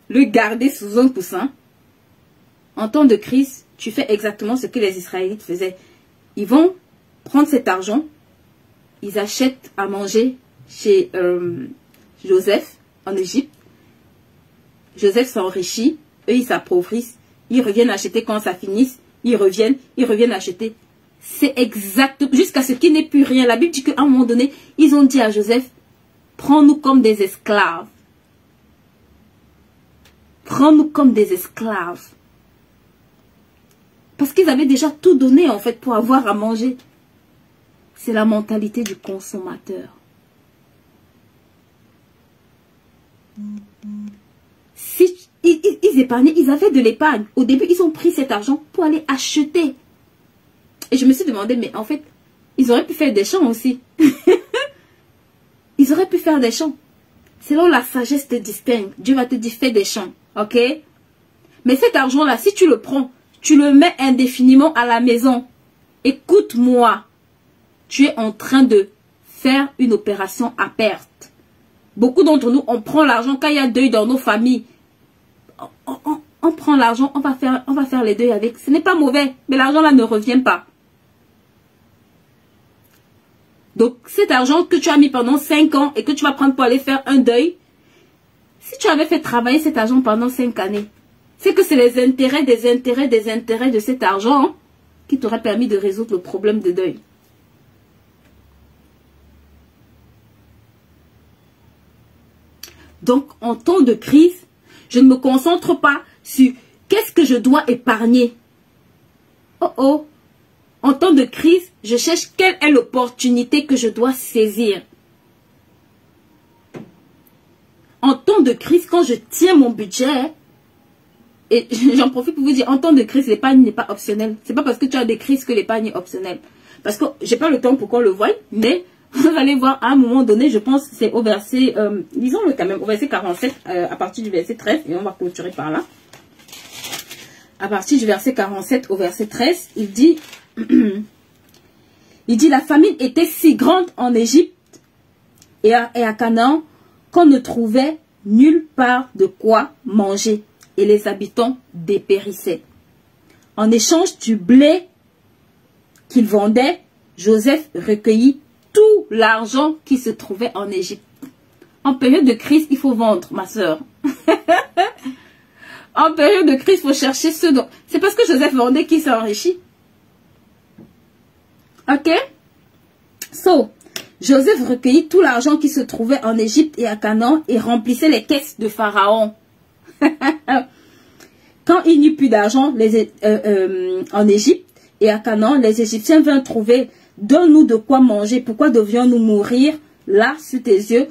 le garder sous un coussin, en temps de crise, tu fais exactement ce que les Israélites faisaient. Ils vont prendre cet argent, ils achètent à manger chez Joseph en Égypte. Joseph s'enrichit, eux ils s'appauvrissent, ils reviennent acheter quand ça finisse, ils reviennent acheter. C'est exact, jusqu'à ce qu'il n'ait plus rien. La Bible dit qu'à un moment donné, ils ont dit à Joseph, prends-nous comme des esclaves. Prends-nous comme des esclaves. Parce qu'ils avaient déjà tout donné en fait pour avoir à manger. C'est la mentalité du consommateur. Si ils épargnaient, ils avaient de l'épargne. Au début, ils ont pris cet argent pour aller acheter. Et je me suis demandé, mais en fait, ils auraient pu faire des champs aussi. Ils auraient pu faire des champs. Selon la sagesse te distingue, Dieu va te dire, fais des champs. Ok? Mais cet argent-là, si tu le prends, tu le mets indéfiniment à la maison. Écoute-moi. Tu es en train de faire une opération à perte. Beaucoup d'entre nous, on prend l'argent quand il y a deuil dans nos familles. On prend l'argent, on va faire les deuils avec. Ce n'est pas mauvais, mais l'argent là ne revient pas. Donc cet argent que tu as mis pendant 5 ans et que tu vas prendre pour aller faire un deuil, si tu avais fait travailler cet argent pendant 5 années, c'est que c'est les intérêts de cet argent qui t'auraient permis de résoudre le problème de deuil. Donc, en temps de crise, je ne me concentre pas sur qu'est-ce que je dois épargner. Oh oh! En temps de crise, je cherche quelle est l'opportunité que je dois saisir. En temps de crise, quand je tiens mon budget, et j'en profite pour vous dire, en temps de crise, l'épargne n'est pas optionnelle. C'est pas parce que tu as des crises que l'épargne est optionnelle. Parce que j'ai pas le temps pour qu'on le voie, mais vous allez voir à un moment donné, je pense que c'est au verset, disons-le quand même, au verset 47, à partir du verset 13, et on va clôturer par là. À partir du verset 47 au verset 13, il dit, la famine était si grande en Égypte et à Canaan qu'on ne trouvait nulle part de quoi manger et les habitants dépérissaient. En échange du blé qu'ils vendaient, Joseph recueillit tout l'argent qui se trouvait en Égypte. En période de crise, il faut vendre, ma soeur. En période de crise, il faut chercher ceux dont... C'est parce que Joseph vendait qu'il s'est enrichi. Ok? So, Joseph recueillit tout l'argent qui se trouvait en Égypte et à Canaan et remplissait les caisses de Pharaon. quand il n'y eut plus d'argent en Égypte et à Canaan, les Égyptiens vinrent trouver, donne-nous de quoi manger, pourquoi devions-nous mourir là sous tes yeux,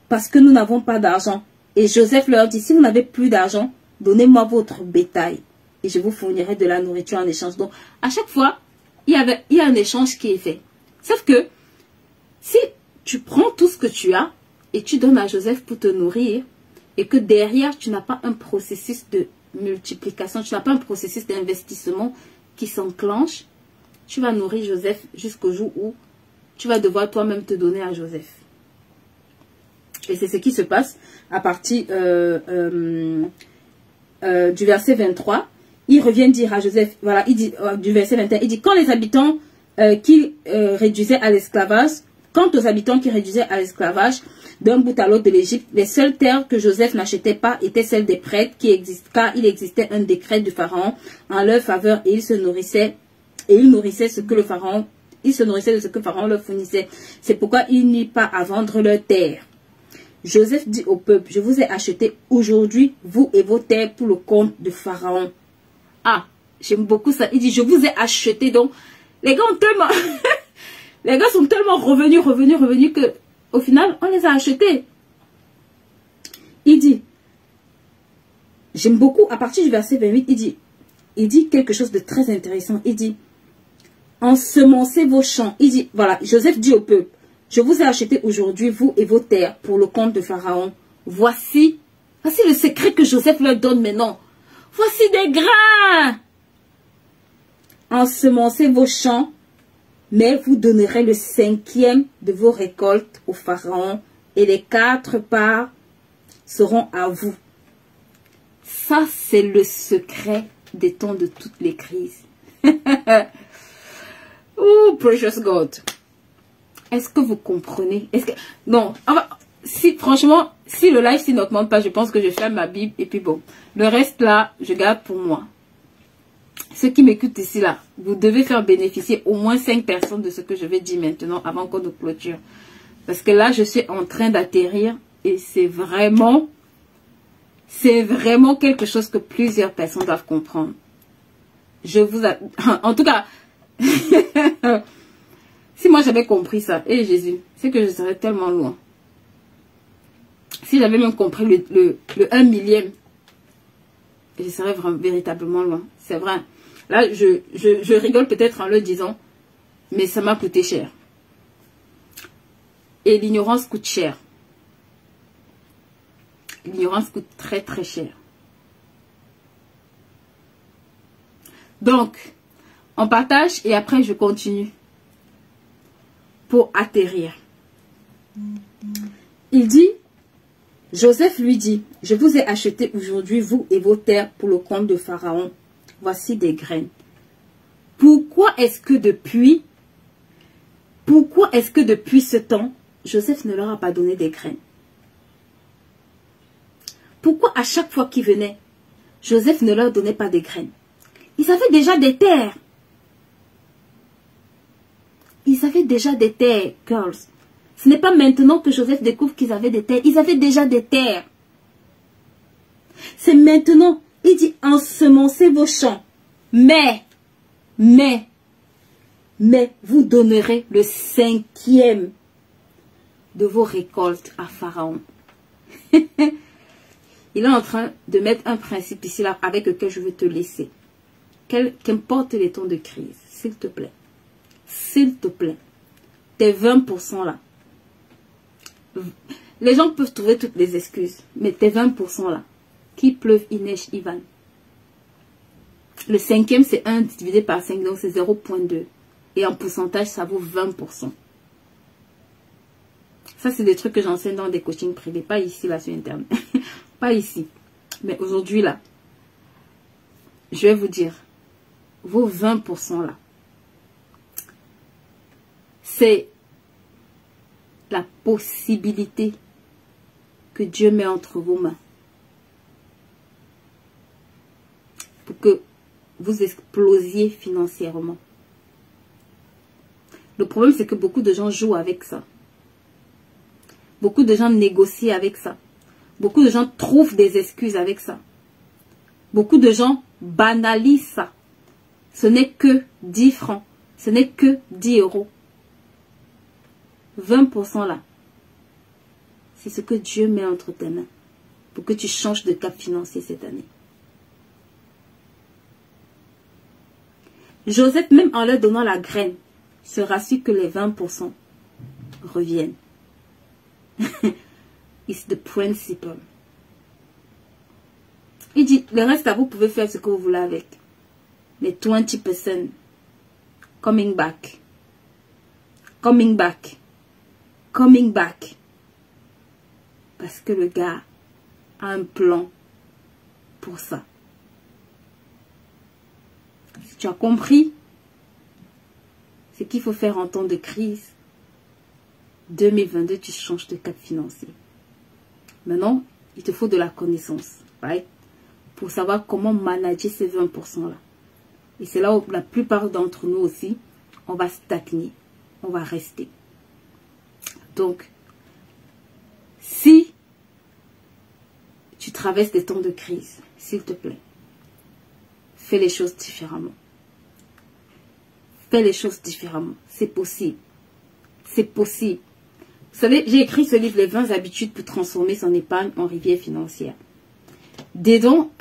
parce que nous n'avons pas d'argent. Et Joseph leur dit, si vous n'avez plus d'argent, donnez-moi votre bétail et je vous fournirai de la nourriture en échange. Donc, à chaque fois, il y a un échange qui est fait. Sauf que, si tu prends tout ce que tu as et tu donnes à Joseph pour te nourrir, et que derrière, tu n'as pas un processus de multiplication, tu n'as pas un processus d'investissement qui s'enclenche, tu vas nourrir Joseph jusqu'au jour où tu vas devoir toi-même te donner à Joseph. Et c'est ce qui se passe à partir du verset 23. Il revient dire à Joseph, voilà, il dit, du verset 21, il dit, quand les habitants qui réduisaient à l'esclavage, quant aux habitants qui réduisaient à l'esclavage d'un bout à l'autre de l'Égypte, les seules terres que Joseph n'achetait pas étaient celles des prêtres, car il existait un décret du Pharaon en leur faveur et il nourrissait ce que le Pharaon, il se nourrissait de ce que le Pharaon leur fournissait. C'est pourquoi il n'y eut pas à vendre leurs terres. Joseph dit au peuple, je vous ai acheté aujourd'hui, vous et vos terres, pour le compte de Pharaon. Ah, j'aime beaucoup ça. Il dit, je vous ai acheté. Donc, les gars ont tellement... les gars sont tellement revenus que, au final, on les a achetés. Il dit, j'aime beaucoup, à partir du verset 28, il dit quelque chose de très intéressant. Il dit, ensemencez vos champs. Il dit, voilà, Joseph dit au peuple, je vous ai acheté aujourd'hui, vous et vos terres, pour le compte de Pharaon. Voici le secret que Joseph leur donne maintenant. Voici des grains. Ensemencez vos champs, mais vous donnerez le 5e de vos récoltes au Pharaon, et les 4 parts seront à vous. Ça, c'est le secret des temps de toutes les crises. Oh, precious God. Est-ce que vous comprenez? Non, franchement, si le live n'augmente pas, je pense que je ferme ma Bible et puis bon. Le reste là, je garde pour moi. Ceux qui m'écoutent ici là, vous devez faire bénéficier au moins 5 personnes de ce que je vais dire maintenant avant qu'on nous clôture. Parce que là, je suis en train d'atterrir et c'est vraiment quelque chose que plusieurs personnes doivent comprendre. En tout cas, si moi j'avais compris ça, et Jésus, c'est que je serais tellement loin. Si j'avais même compris le 1 millième, je serais vraiment véritablement loin. C'est vrai. Là, je rigole peut-être en le disant, mais ça m'a coûté cher. Et l'ignorance coûte cher. L'ignorance coûte très très cher. Donc, on partage et après je continue pour atterrir. Il dit, Joseph lui dit, je vous ai acheté aujourd'hui, vous et vos terres, pour le compte de Pharaon. Voici des graines. Pourquoi est-ce que depuis ce temps, Joseph ne leur a pas donné des graines? Pourquoi à chaque fois qu'il venait, Joseph ne leur donnait pas des graines? Ils avaient déjà des terres. Ils avaient déjà des terres, girls. Ce n'est pas maintenant que Joseph découvre qu'ils avaient des terres. Ils avaient déjà des terres. C'est maintenant. Il dit, ensemencez vos champs. Mais, vous donnerez le 5e de vos récoltes à Pharaon. Il est en train de mettre un principe ici, là, avec lequel je veux te laisser. Qu'importe les temps de crise, s'il te plaît. S'il te plaît. Tes 20% là. Les gens peuvent trouver toutes les excuses. Mais tes 20% là. Qu'il pleuve, il neige, il vanne. Le 5e, c'est 1 divisé par 5. Donc c'est 0,2. Et en pourcentage, ça vaut 20%. Ça, c'est des trucs que j'enseigne dans des coachings privés. Pas ici, là, sur Internet. Pas ici. Mais aujourd'hui, là, je vais vous dire, vos 20% là, c'est la possibilité que Dieu met entre vos mains pour que vous explosiez financièrement. Le problème, c'est que beaucoup de gens jouent avec ça. Beaucoup de gens négocient avec ça. Beaucoup de gens trouvent des excuses avec ça. Beaucoup de gens banalisent ça. Ce n'est que 10 francs. Ce n'est que 10 euros. 20% là. C'est ce que Dieu met entre tes mains pour que tu changes de cap financier cette année. Joseph, même en leur donnant la graine, se rassure que les 20% reviennent. It's the principle. Il dit, le reste à vous pouvez faire ce que vous voulez avec. Mais 20% coming back. Coming back. Coming back. Parce que le gars a un plan pour ça. Si tu as compris ce qu'il faut faire en temps de crise, 2022, tu changes de cap financier. Maintenant, il te faut de la connaissance, right? Pour savoir comment manager ces 20% là. Et c'est là où la plupart d'entre nous aussi, on va stagner, on va rester. Donc, si tu traverses des temps de crise, s'il te plaît, fais les choses différemment. Fais les choses différemment. C'est possible. C'est possible. Vous savez, j'ai écrit ce livre, Les 20 habitudes pour transformer son épargne en rivière financière. Dedans,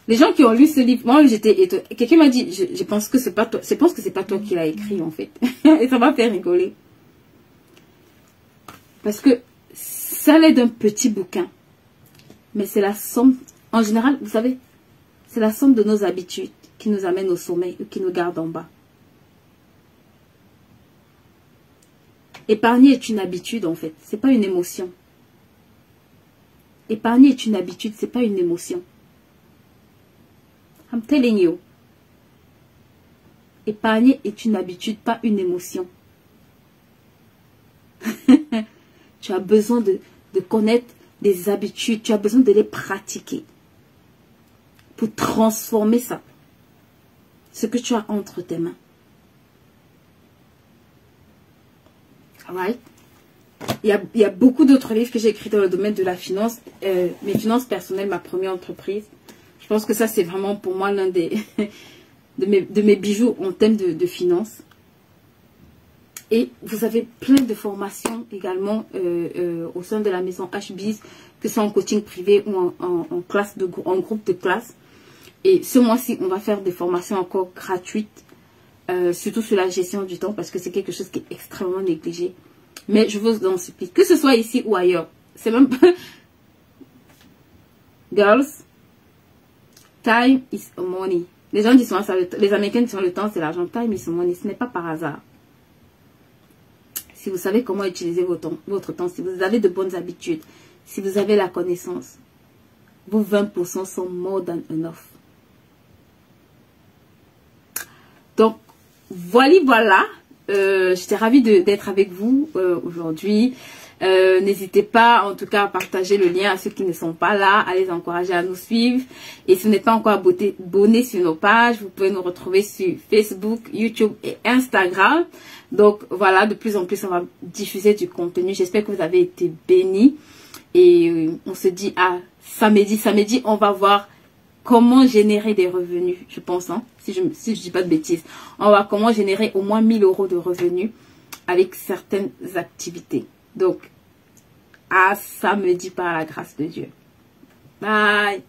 les gens qui ont lu ce livre, moi j'étais étonnée. Quelqu'un m'a dit, je pense que c'est pas toi, je pense que c'est pas toi qui l'as écrit en fait. Et ça m'a fait rigoler. Parce que ça l'aide d'un petit bouquin. Mais c'est la somme, en général, vous savez, c'est la somme de nos habitudes qui nous amène au sommet ou qui nous garde en bas. Épargner est une habitude en fait, c'est pas une émotion. Épargner est une habitude, c'est pas une émotion. I'm telling you. Épargner est une habitude, pas une émotion. Tu as besoin de connaître des habitudes, tu as besoin de les pratiquer pour transformer ça, ce que tu as entre tes mains. Alright? Il y a beaucoup d'autres livres que j'ai écrits dans le domaine de la finance. Mes finances personnelles, ma première entreprise. Je pense que ça, c'est vraiment pour moi l'un des de mes bijoux en termes de finances. Et vous avez plein de formations également au sein de la maison HBIZ, que ce soit en coaching privé ou en groupe de classe. Et ce mois-ci, on va faire des formations encore gratuites, surtout sur la gestion du temps, parce que c'est quelque chose qui est extrêmement négligé. Mais je vous en supplie, que ce soit ici ou ailleurs, c'est même pas... Girls, time is money. Les gens disent souvent ça, les Américains disent le temps c'est l'argent. Time is money, ce n'est pas par hasard. Si vous savez comment utiliser votre temps, si vous avez de bonnes habitudes, si vous avez la connaissance, vos 20% sont more than enough. Donc, voilà. J'étais ravie d'être avec vous aujourd'hui. N'hésitez pas en tout cas à partager le lien à ceux qui ne sont pas là, à les encourager à nous suivre. Et si vous n'êtes pas encore abonné sur nos pages, vous pouvez nous retrouver sur Facebook, YouTube et Instagram. Donc voilà, de plus en plus on va diffuser du contenu. J'espère que vous avez été bénis. Et on se dit à samedi. Samedi, on va voir comment générer des revenus, je pense, hein, si je dis pas de bêtises. On va voir comment générer au moins 1000 € de revenus avec certaines activités. Donc, à samedi par la grâce de Dieu. Bye.